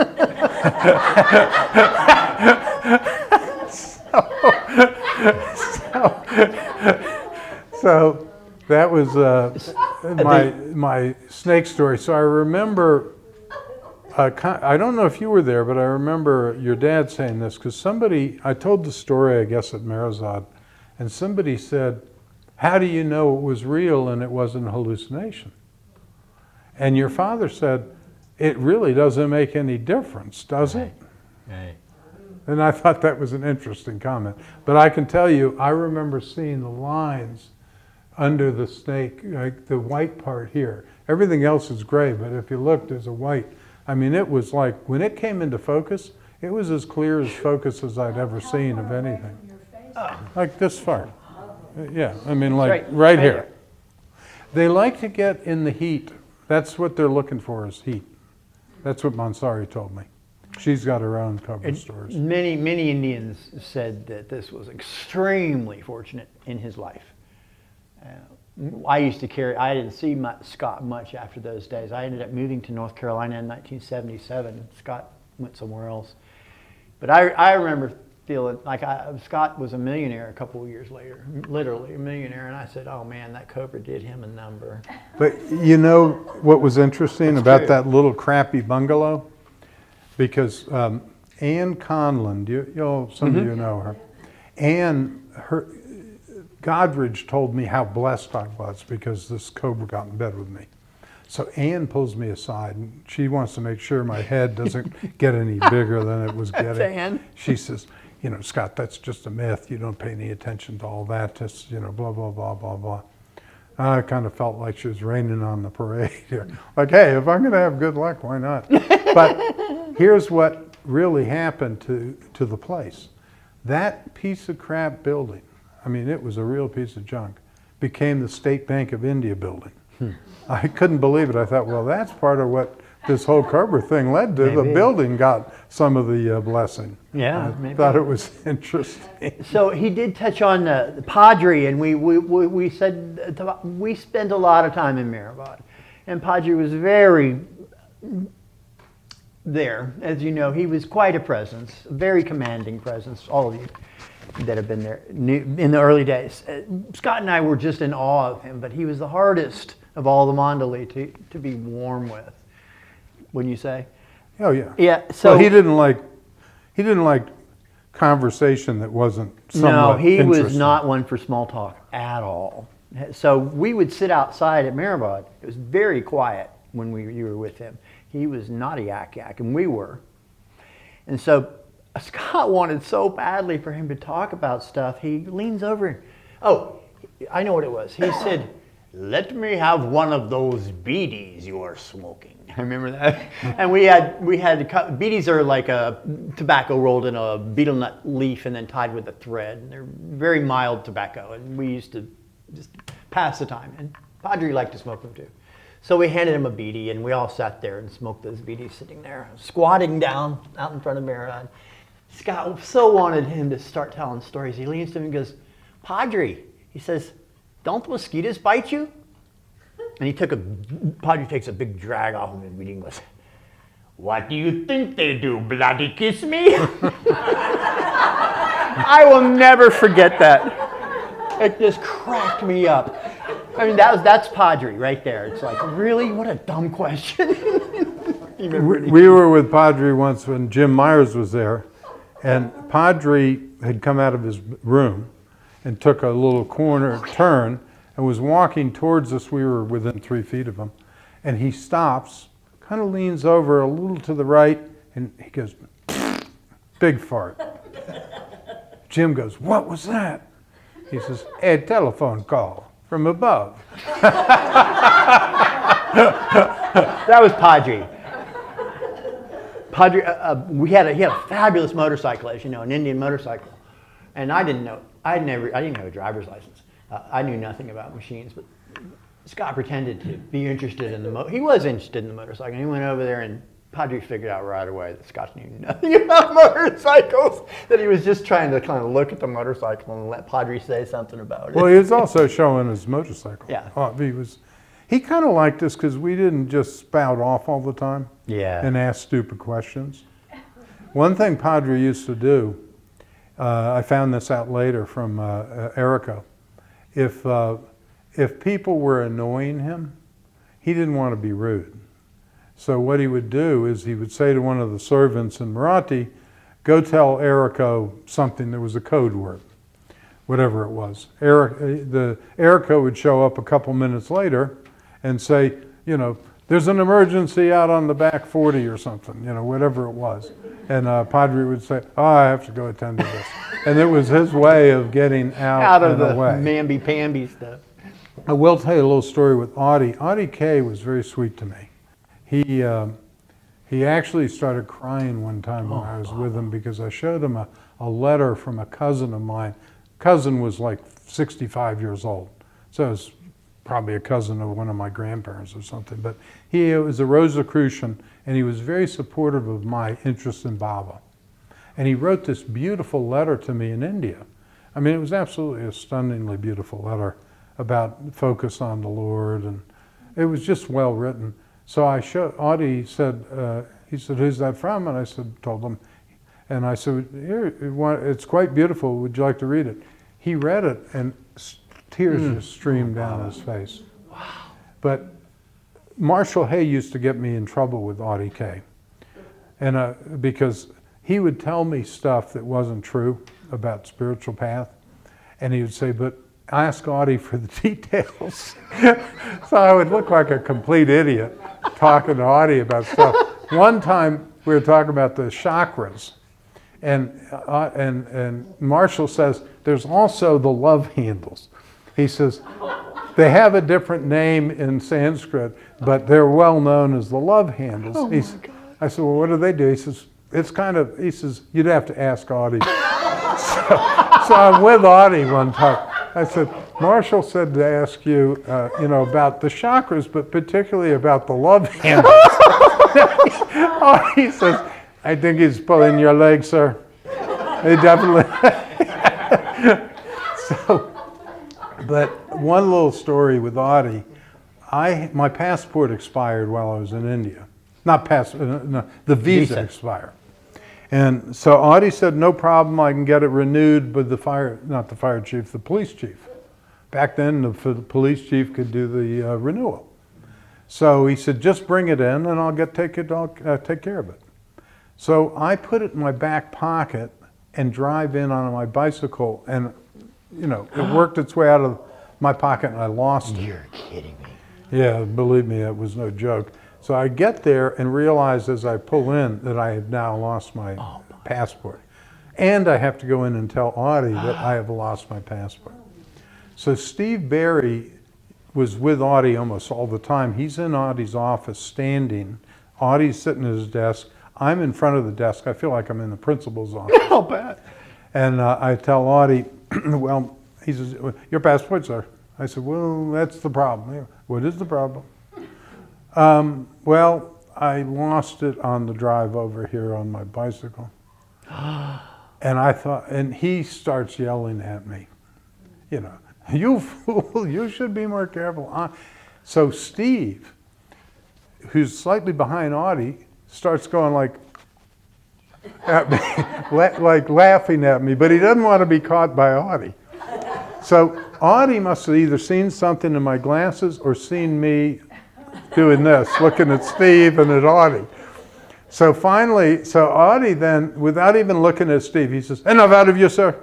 So that was my snake story. So I remember, I don't know if you were there, but I remember your dad saying this, because I told the story, I guess, at Mehrabad, and somebody said, how do you know it was real and it wasn't a hallucination? And your father said, it really doesn't make any difference, does it? Right. And I thought that was an interesting comment. But I can tell you, I remember seeing the lines under the snake, like the white part here. Everything else is gray, but if you look, there's a white. I mean, it was like, when it came into focus, it was as clear as focus as I'd ever seen of anything. Like this far. Yeah, I mean, like right here. there. They like to get in the heat. That's what they're looking for, is heat. That's what Mansari told me. She's got her own cover stores. Many Indians said that this was extremely fortunate in his life. I didn't see Scott much after those days. I ended up moving to North Carolina in 1977. Scott went somewhere else. But I remember feeling like Scott was a millionaire a couple of years later, literally a millionaire. And I said, oh man, that cobra did him a number. But you know what was interesting That's about true. that little crappy bungalow? Because Ann Conlon, some of you know her. Godridge told me how blessed I was because this cobra got in bed with me. So Ann pulls me aside and she wants to make sure my head doesn't get any bigger than it was getting. Ann. She says, Scott, that's just a myth. You don't pay any attention to all that. Just, blah, blah, blah, blah, blah. I kind of felt like she was raining on the parade here. Like, hey, if I'm going to have good luck, why not? But here's what really happened to the place. That piece of crap building, I mean, it was a real piece of junk, became the State Bank of India building. I couldn't believe it. I thought, well, that's part of what this whole cobra thing led to. Maybe. The building got some of the blessing. Yeah, I maybe. thought it was interesting. So he did touch on the Padre, and we said we spent a lot of time in Mehrabad, and Padre was very there. As you know, he was quite a presence, a very commanding presence. All of you that have been there in the early days. Scott and I were just in awe of him, but he was the hardest of all the mandali to be warm with. Wouldn't you say? Oh yeah. Yeah. So Well, he didn't like conversation that wasn't somewhat no, he was interesting. not one for small talk at all. So we would sit outside at Mehrabad. It was very quiet when you were with him. He was not a yak, and we were. And so Scott wanted so badly for him to talk about stuff. He leans over and, oh, I know what it was. He said, "Let me have one of those beedies you are smoking." I remember that. And we had beedies are like a tobacco rolled in a betel nut leaf and then tied with a thread. And they're very mild tobacco, and we used to just pass the time. And Padre liked to smoke them too. So we handed him a beedie, and we all sat there and smoked those beedies sitting there, squatting down out in front of Mehrabad. Scott so wanted him to start telling stories. He leans to him and goes, "Padre," he says, "don't the mosquitoes bite you?" And Padre takes a big drag off of his beadie and goes, "What do you think they do, bloody kiss me?" I will never forget that. It just cracked me up. I mean, that's Padre right there. It's like, really? What a dumb question. We were with Padre once when Jim Myers was there, and Padre had come out of his room and took a little corner turn and was walking towards us. We were within 3 feet of him. And he stops, kind of leans over a little to the right, and he goes, big fart. Jim goes, "What was that?" He says, "A telephone call from above." That was Padre. Padre, he had a fabulous motorcycle, as you know, an Indian motorcycle. And I didn't have a driver's license. I knew nothing about machines, but Scott pretended to be interested in he was interested in the motorcycle. And he went over there, and Padre figured out right away that Scott knew nothing about motorcycles, that he was just trying to kind of look at the motorcycle and let Padre say something about it. Well, he was also showing his motorcycle. Yeah. He kind of liked us because we didn't just spout off all the time Yeah. and ask stupid questions. One thing Padre used to do, I found this out later from Erica, if people were annoying him, he didn't want to be rude. So what he would do is he would say to one of the servants in Marathi, "Go tell Erica something." There was a code word, whatever it was. Erica would show up a couple minutes later and say, there's an emergency out on the back 40 or something, you know, whatever it was. And Padre would say, oh, I have to go attend to this. And it was his way of getting out of and the away. mamby-pamby stuff. I will tell you a little story with Audie. Audie K was very sweet to me. He actually started crying one time when I was with him because I showed him a letter from a cousin of mine. Cousin was like 65 years old, so it was probably a cousin of one of my grandparents or something. But he was a Rosicrucian, and he was very supportive of my interest in Baba. And he wrote this beautiful letter to me in India. I mean, it was absolutely a stunningly beautiful letter about focus on the Lord, and it was just well written. So I showed, Audie said, he said, who's that from? And I told him, and I said, here, it's quite beautiful, would you like to read it? He read it, and tears just streamed down his face. Wow. But Marshall Hay used to get me in trouble with Audie K. And because he would tell me stuff that wasn't true about spiritual path, and he would say, but ask Audie for the details. So I would look like a complete idiot talking to Audie about stuff. One time we were talking about the chakras, and Marshall says there's also the love handles. He says they have a different name in Sanskrit, but they're well known as the love handles. Oh I said, well, what do they do? He says, it's kind of, he says, you'd have to ask Audie. So I'm with Audie one time. I said, Marshall said to ask you, you know, about the chakras, but particularly about the love handles. He says, I think he's pulling your leg, sir. He definitely. So, but one little story with Audie, my passport expired while I was in India. Not no, the visa expired. And so Audie said, no problem, I can get it renewed with the not the fire chief, the police chief. Back then, the police chief could do the renewal. So he said, just bring it in and I'll take care of it. So I put it in my back pocket and drive in on my bicycle, and you know, it worked its way out of my pocket and I lost it. You're kidding me. Yeah, believe me, it was no joke. So I get there and realize as I pull in that I have now lost my passport. And I have to go in and tell Audie that I have lost my passport. So Steve Barry was with Audie almost all the time. He's in Audie's office standing. Audie's sitting at his desk. I'm in front of the desk. I feel like I'm in the principal's office. I'll bet. And I tell Audie, well, he says, your passport, sir. I said, well, that's the problem. What is the problem? Well, I lost it on the drive over here on my bicycle. And I thought, and he starts yelling at me, you know, you fool, you should be more careful. So Steve, who's slightly behind Audie, starts going like, at me, like laughing at me, but he doesn't want to be caught by Audie. So Audie must have either seen something in my glasses or seen me doing this, looking at Steve and at Audie. So finally, Audie then, without even looking at Steve, he says, enough out of you, sir.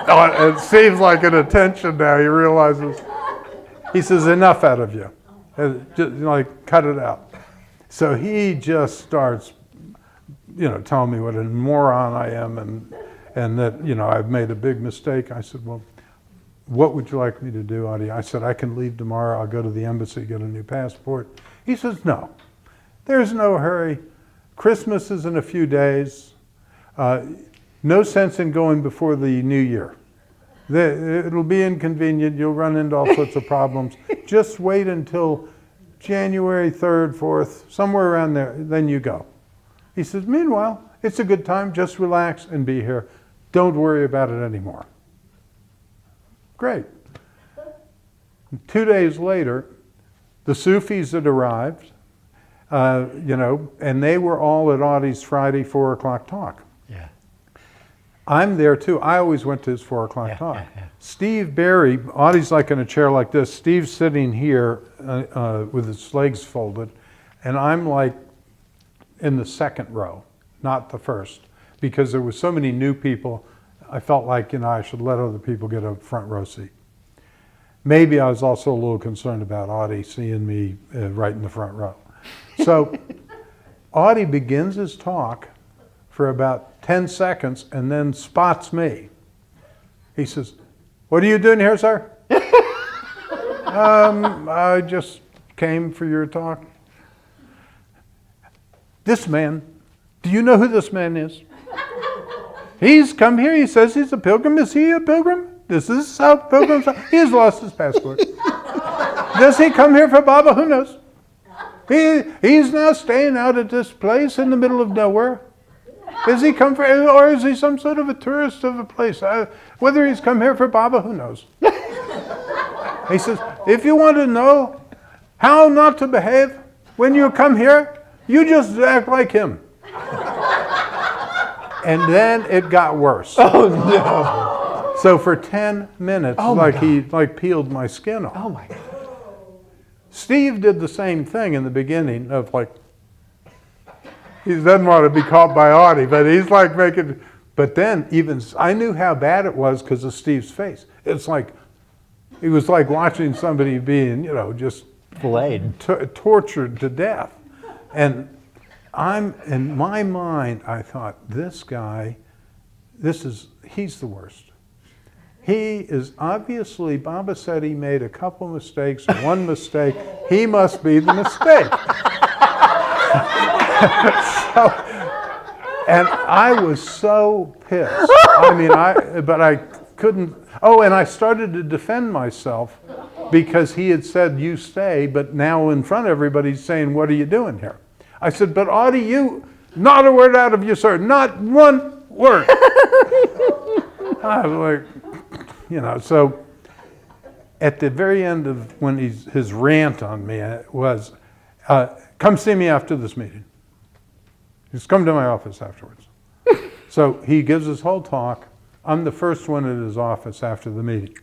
And Steve's like at attention now, he realizes. He says, enough out of you. And just, like, cut it out. So he just starts, you know, telling me what a moron I am and that, you know, I've made a big mistake. I said, well, what would you like me to do, Audie? I said, I can leave tomorrow. I'll go to the embassy, get a new passport. He says, no, there's no hurry. Christmas is in a few days. No sense in going before the new year. It'll be inconvenient. You'll run into all sorts of problems. Just wait until January 3rd, 4th, somewhere around there, then you go. He says, meanwhile, it's a good time. Just relax and be here. Don't worry about it anymore. Great. 2 days later, the Sufis had arrived, you know, and they were all at Audie's Friday 4 o'clock talk. Yeah. I'm there too. I always went to his 4 o'clock talk. Yeah. Steve Barry, Audie's like in a chair like this. Steve's sitting here with his legs folded, and I'm like in the second row, not the first, because there was so many new people. I felt like, you know, I should let other people get a front row seat. Maybe I was also a little concerned about Audie seeing me right in the front row. So Audie begins his talk for about 10 seconds and then spots me. He says, "What are you doing here, sir?" I just came for your talk. This man, do you know who this man is? He's come here, he says he's a pilgrim. Is he a pilgrim? This is South Pilgrim. He's lost his passport. Does he come here for Baba? Who knows? He's now staying out at this place in the middle of nowhere. Does he come for, or is he some sort of a tourist of a place? Whether he's come here for Baba, who knows? He says, if you want to know how not to behave when you come here, you just act like him. And then it got worse. Oh no! So for 10 minutes, he peeled my skin off. Oh my God! Steve did the same thing in the beginning of he doesn't want to be caught by Audie, but he's like making. But then I knew how bad it was because of Steve's face. It's like it was like watching somebody being just Filleted. tortured to death. And in my mind, I thought, this guy, he's the worst. He is obviously, Baba said he made a couple mistakes, one mistake. He must be the mistake. And I was so pissed. But I couldn't, and I started to defend myself because he had said, you stay, but now in front of everybody he's saying, what are you doing here? I said, but Audie, you, not a word out of you, sir, not one word. I was like, so at the very end of when his rant on me was, come see me after this meeting. Just come to my office afterwards. So he gives his whole talk. I'm the first one at his office after the meeting.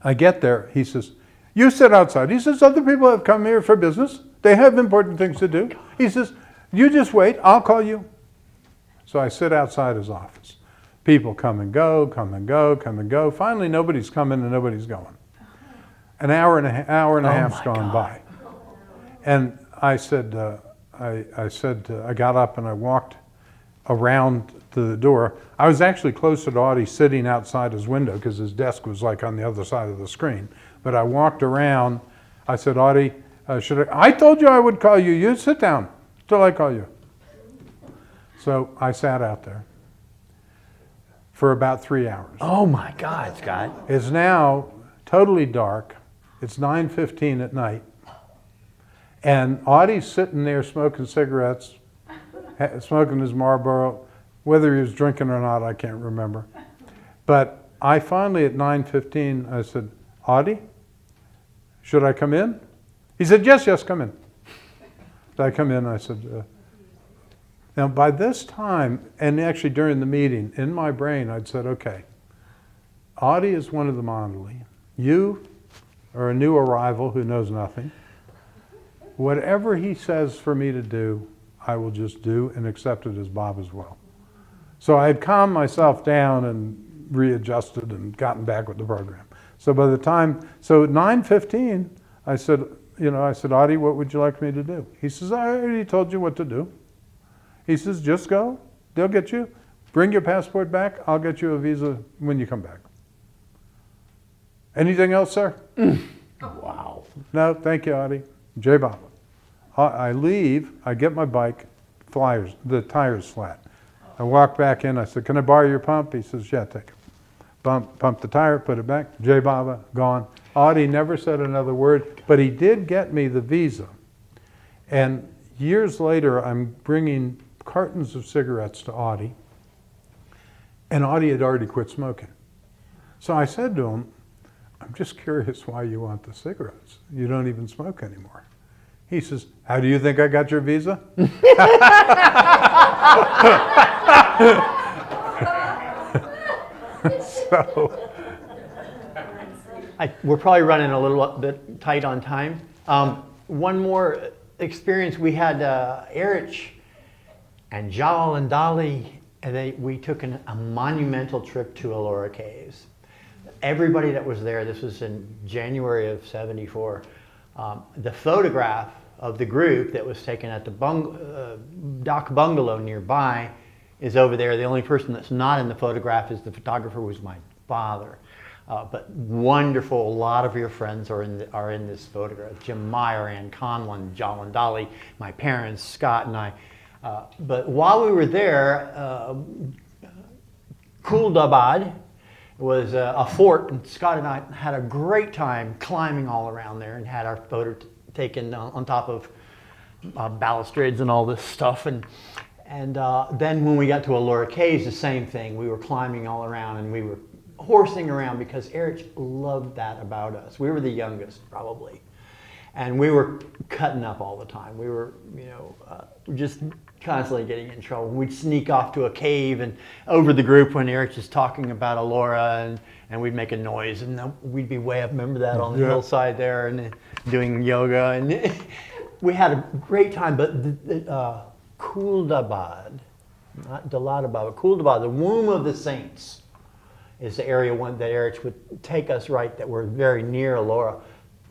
I get there, he says, you sit outside. He says, other people have come here for business. They have important things to do. He says, you just wait, I'll call you. So I sit outside his office. People come and go, come and go, come and go. Finally, nobody's coming and nobody's going. An hour and a half's gone by. And I said, I got up and I walked around to the door. I was actually closer to Audie sitting outside his window because his desk was like on the other side of the screen. But I walked around. I said, Audie, I told you I would call you. You sit down till I call you. So I sat out there for about 3 hours. Oh my God, Scott. It's now totally dark. It's 9:15 at night. And Audie's sitting there smoking cigarettes, smoking his Marlboro. Whether he was drinking or not, I can't remember. But I finally, at 9:15, I said, Audie, should I come in? He said, yes, come in. So I come in, I said, now by this time, and actually during the meeting, in my brain, I'd said, okay, Audie is one of the mandali. You are a new arrival who knows nothing. Whatever he says for me to do, I will just do and accept it as Baba's will. So I had calmed myself down and readjusted and gotten back with the program. So by the time, so at 9:15, I said, Audie, what would you like me to do? He says, I already told you what to do. He says, just go, they'll get you. Bring your passport back, I'll get you a visa when you come back. Anything else, sir? Wow. No, thank you, Audie. Jai Baba. I leave, I get my bike, the tire's flat. I walk back in, I said, can I borrow your pump? He says, yeah, take it. Pump the tire, put it back, Jai Baba, gone. Audie never said another word, but he did get me the visa. And years later, I'm bringing cartons of cigarettes to Audie, and Audie had already quit smoking. So I said to him, I'm just curious why you want the cigarettes. You don't even smoke anymore. He says, how do you think I got your visa? So, We're probably running a little bit tight on time. One more experience we had, Eruch and Jal and Dali, and we took a monumental trip to Ellora Caves. everybody that was there, this was in January of '74, the photograph of the group that was taken at the dock bungalow nearby is over there. The only person that's not in the photograph is the photographer, was my father. But wonderful, a lot of your friends are in this photograph. Jim Meyer, Ann Conlon, John and Dolly, my parents, Scott and I. But while we were there, Kuldabad was a fort, and Scott and I had a great time climbing all around there and had our photo taken on top of balustrades and all this stuff. And then when we got to Ellora Caves, the same thing. We were climbing all around and we were horsing around because Eruch loved that about us. We were the youngest, probably. And we were cutting up all the time. We were, just constantly getting in trouble. We'd sneak off to a cave and over the group when Eruch was talking about Ellora, and we'd make a noise, and we'd be way up, remember that, on the hillside there, and doing yoga. And we had a great time, but Kuldabad, not Daladabad, but Kuldabad, the womb of the saints, is the area that Eruch would take us that were very near Ellora.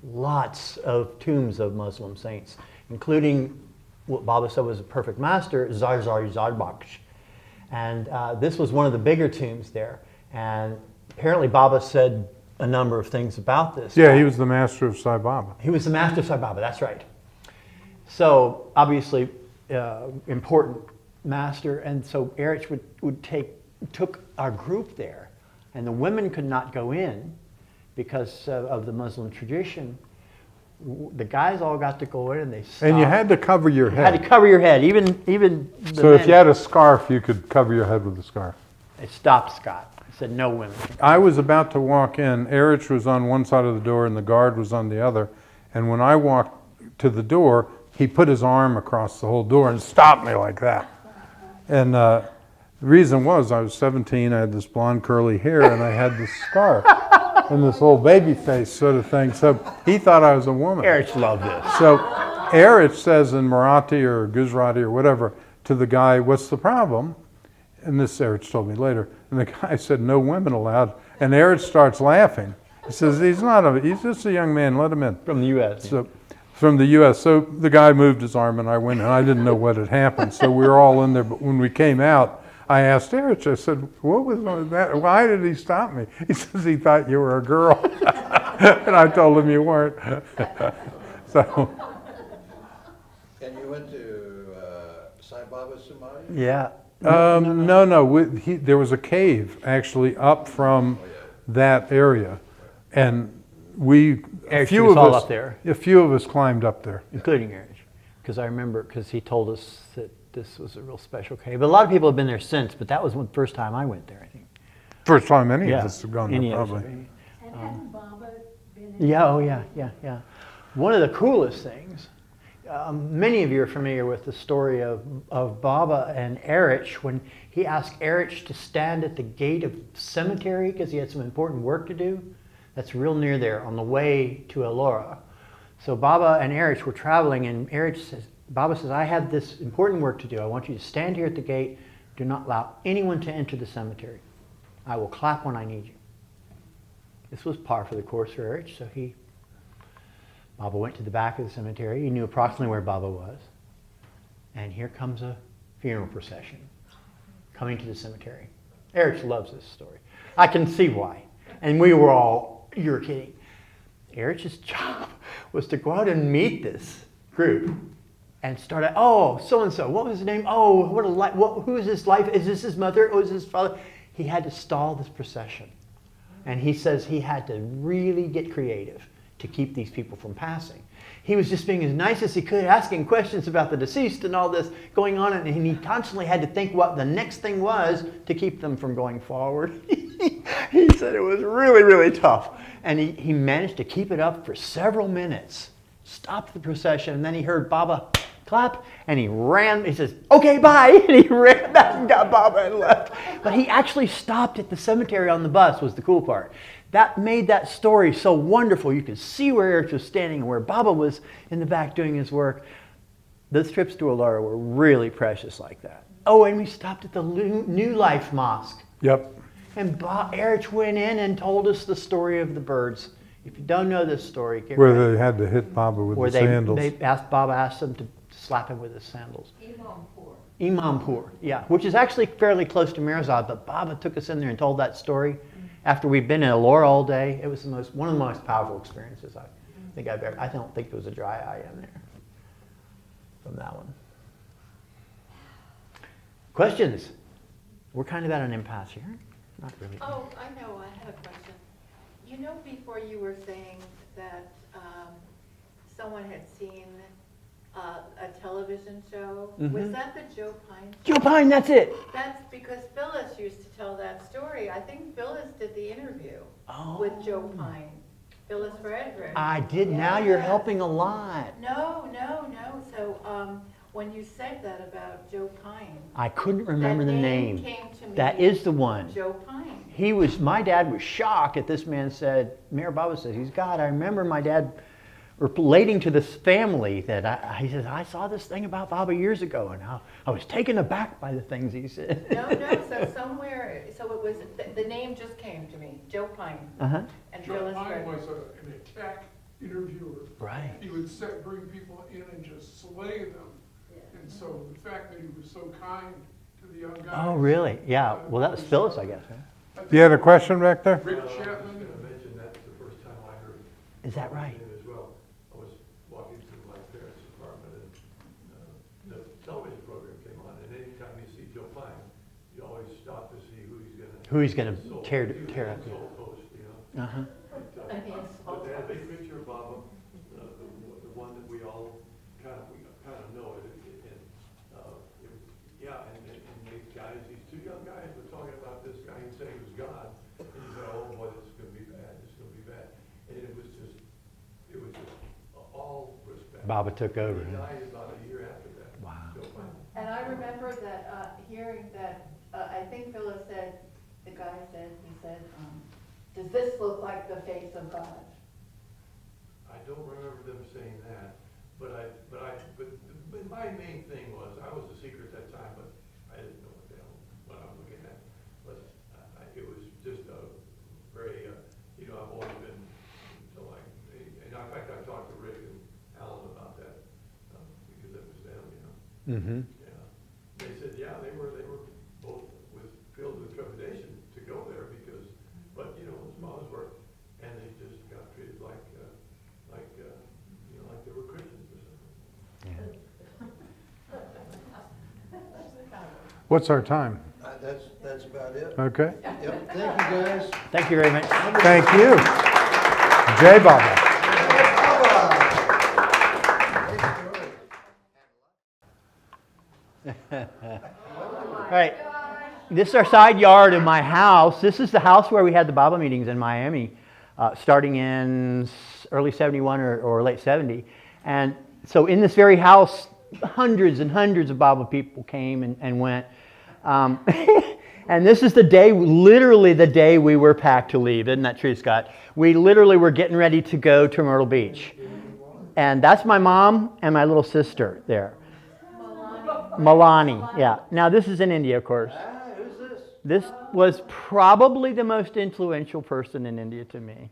Lots of tombs of Muslim saints, including what Baba said was a perfect master, Zarzar Zarbaksh. And this was one of the bigger tombs there. And apparently Baba said a number of things about this. Yeah, he was the master of Sai Baba. He was the master of Sai Baba, that's right. So obviously important master. And so Eruch took our group there. And the women could not go in because of the Muslim tradition. The guys all got to go in, and they stopped. And you had to cover your head. You had to cover your head, even the So men. if you had a scarf, you could cover your head with the scarf. They stopped Scott. They said, no women. I was about to walk in. Eruch was on one side of the door and the guard was on the other. And when I walked to the door, he put his arm across the whole door and stopped me like that. And the reason was I was 17, I had this blonde curly hair, and I had this scarf and this little baby face sort of thing. So he thought I was a woman. Eruch loved this. So Eruch says in Marathi or Gujarati or whatever to the guy, what's the problem? And this Eruch told me later. And the guy said, no women allowed. And Eruch starts laughing. He says, he's just a young man, let him in. From the U.S. So, from the U.S. So the guy moved his arm and I went, and I didn't know what had happened. So we were all in there. But when we came out, I asked Eruch, I said, what was that? Why did he stop me? He says he thought you were a girl. And I told him you weren't. So. And you went to Sai Baba's Samadhi? Yeah. No. There was a cave actually up from that area. And a few of us climbed up there. Including Eruch. Because I remember, because he told us that this was a real special cave. But a lot of people have been there since, but that was the first time I went there, I think. First time any of us have gone there, probably. And hadn't Baba been in? Yeah. One of the coolest things, many of you are familiar with the story of Baba and Eruch when he asked Eruch to stand at the gate of the cemetery because he had some important work to do. That's real near there on the way to Ellora. So Baba and Eruch were traveling, and Baba says, I have this important work to do. I want you to stand here at the gate. Do not allow anyone to enter the cemetery. I will clap when I need you. This was par for the course for Eruch, so Baba went to the back of the cemetery. He knew approximately where Baba was. And here comes a funeral procession coming to the cemetery. Eruch loves this story. I can see why. And we were all, you're kidding. Eruch's job was to go out and meet this group and start out, oh, so-and-so, what was his name? Oh, who is this life? Is this his mother? Oh, is this his father? He had to stall this procession. And he says he had to really get creative to keep these people from passing. He was just being as nice as he could, asking questions about the deceased and all this going on, and he constantly had to think what the next thing was to keep them from going forward. He said it was really, really tough. And he managed to keep it up for several minutes, stopped the procession, and then he heard Baba clap, and he ran. He says, okay, bye, and he ran back and got Baba and left. But he actually stopped at the cemetery on the bus, was the cool part. That made that story so wonderful. You could see where Eruch was standing and where Baba was in the back doing his work. Those trips to Ellora were really precious like that. Oh, and we stopped at the New Life Mosque. Yep. And Eruch went in and told us the story of the birds. If you don't know this story, get Where ready. they had to hit Baba with Where the sandals. Baba asked them to slap him with his sandals. Imampur, yeah, which is actually fairly close to Mirzad, but Baba took us in there and told that story. After we've been in Ellora all day, it was one of the most powerful experiences I think I've ever. I don't think there was a dry eye in there from that one. Questions? We're kind of at an impasse here. Not really. Oh, I know, I have a question. You know, before you were saying that someone had seen a television show, was that the Joe Pine show? Joe Pine, that's it. That's because Phyllis used to tell that story. I think Phyllis did the interview Oh. with Joe Pine. Phyllis Frederick. I did. Now you're Yes. helping a lot. No. So when you said that about Joe Pine, I couldn't remember that the name name. came to me. That is the one. Joe Pine. My dad was shocked at this man said, Mayor Baba says, he's God. I remember my dad relating to this family that he says, I saw this thing about Baba years ago and I was taken aback by the things he said. No, so somewhere, so it was, the name just came to me, Joe Pine. Uh-huh. And Joe Phyllis Pine Frederick. was an attack interviewer. Right. He would bring people in and just slay them. And so the fact that he was so kind to the young guys. Oh, really? Yeah. Well, that was Phyllis, I guess. Huh? You had a question back there? Rick I was Chapman. gonna mention that's the first time I heard. Is that right? him as well. I was walking through my parents' apartment and the television program came on, and anytime you see Joe Pine, you always stop to see who he's gonna tear He was tear an up. soul host, you know. Uh-huh. But they had a big picture of Baba, the one that we all kind of know it. And these guys, these two young guys were talking about this guy who said he was God. And he said, oh boy, this is gonna be bad, this is gonna be bad. And it was just all respect. Baba took over. He Huh? died about a year after that. Wow. Joe Pine. And I remember that, hearing that, I think Phyllis said, he said, does this look like the face of God? I don't remember them saying that, but my main thing was, I was a seeker at that time, but I didn't know what I was looking at. But it was just a very, I've always been, and in fact, I talked to Rick and Alan about that, because it was them, Mm-hmm. Yeah. They said, yeah, they were both filled with trepidation to go there because, but it's Mama's work, and they just got treated like they were Christians or something. Yeah. What's our time? That's about it. Okay. Yep, thank you guys. Thank you very much. Thank you. Jai Baba. All right. This is our side yard of my house. This is the house where we had the Baba meetings in Miami, starting in early 71 or late 70. And so in this very house, hundreds and hundreds of Baba people came and went. And this is the day, literally the day we were packed to leave. Isn't that true, Scott? We literally were getting ready to go to Myrtle Beach. And that's my mom and my little sister there. Malani, yeah. Now this is in India, of course. Who's this? This was probably the most influential person in India to me.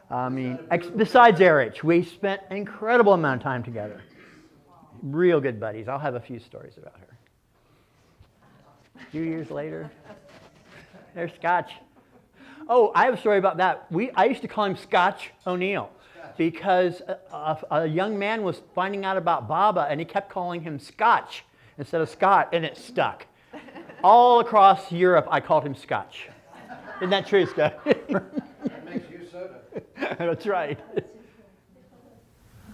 I mean, besides Eruch, we spent an incredible amount of time together. Real good buddies. I'll have a few stories about her. A few years later, there's Scotch. Oh, I have a story about that. I used to call him Scotch O'Neill because a young man was finding out about Baba and he kept calling him Scotch instead of Scott, and it stuck. All across Europe, I called him Scotch. Isn't that true, Scott? That makes you soda. That's right.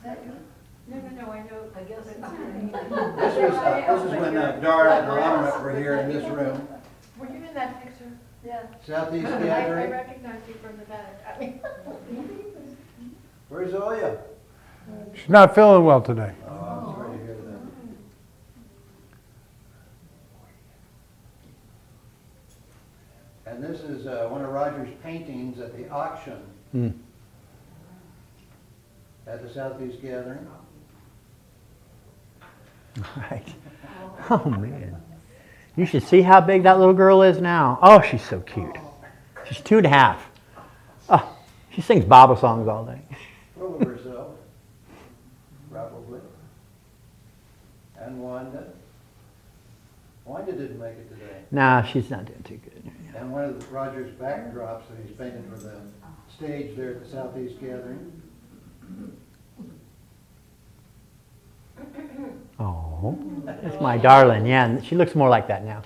No, I know. I guess. This is when Dara and Alana were here in this room. Were you in that picture? Yeah. Southeast I Gathering. recognize you from the back. I mean. Where's Oya? She's not feeling well today. Oh, I'm sorry to hear that. And this is one of Roger's paintings at the auction at the Southeast Gathering. Right. Oh, man. You should see how big that little girl is now. Oh, she's so cute. She's 2.5. Oh, she sings Baba songs all day. Full of herself, probably. And Wanda. Wanda didn't make it today. Nah, she's not doing too good. And one of Roger's backdrops that he's painted for the stage there at the Southeast Gathering. Oh, that's my darling. Yeah, and she looks more like that now.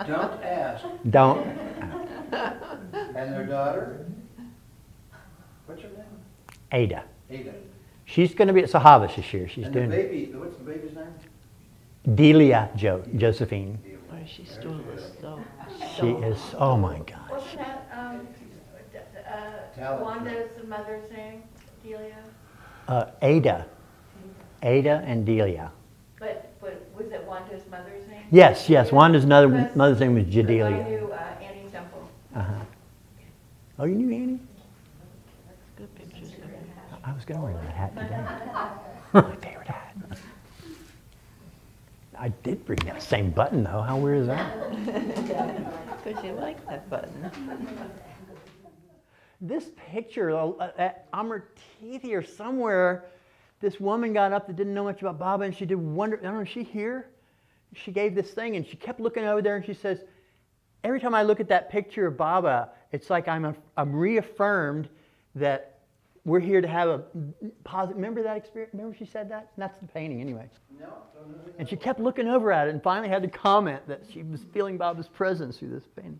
Don't ask. Don't. And their daughter? What's her name? Ada. Ada. She's going to be at Sahavas this year. She's And the doing baby, what's the baby's name? Delia Josephine. Oh, she's doing this so. She is, oh my gosh. Wasn't that, Talent. Wanda's mother's name, Delia? Ada. Ada and Delia. But was it Wanda's mother's name? Yes, yes. Wanda's Because- mother's name was because I Jadelia. knew Annie Temple. Uh-huh. Oh, you knew Annie? Good pictures. I was going to wear that hat today. My favorite hat. I did bring that same button though. How weird is that? Because you like that button. This picture at Amartithi or somewhere, this woman got up that didn't know much about Baba and she did wonder. I don't know, is she here? She gave this thing and she kept looking over there and she says, every time I look at that picture of Baba, it's like I'm reaffirmed that we're here to have a positive. Remember that experience? Remember she said that? And that's the painting anyway. No, don't know. And she kept looking over at it and finally had to comment that she was feeling Baba's presence through this painting.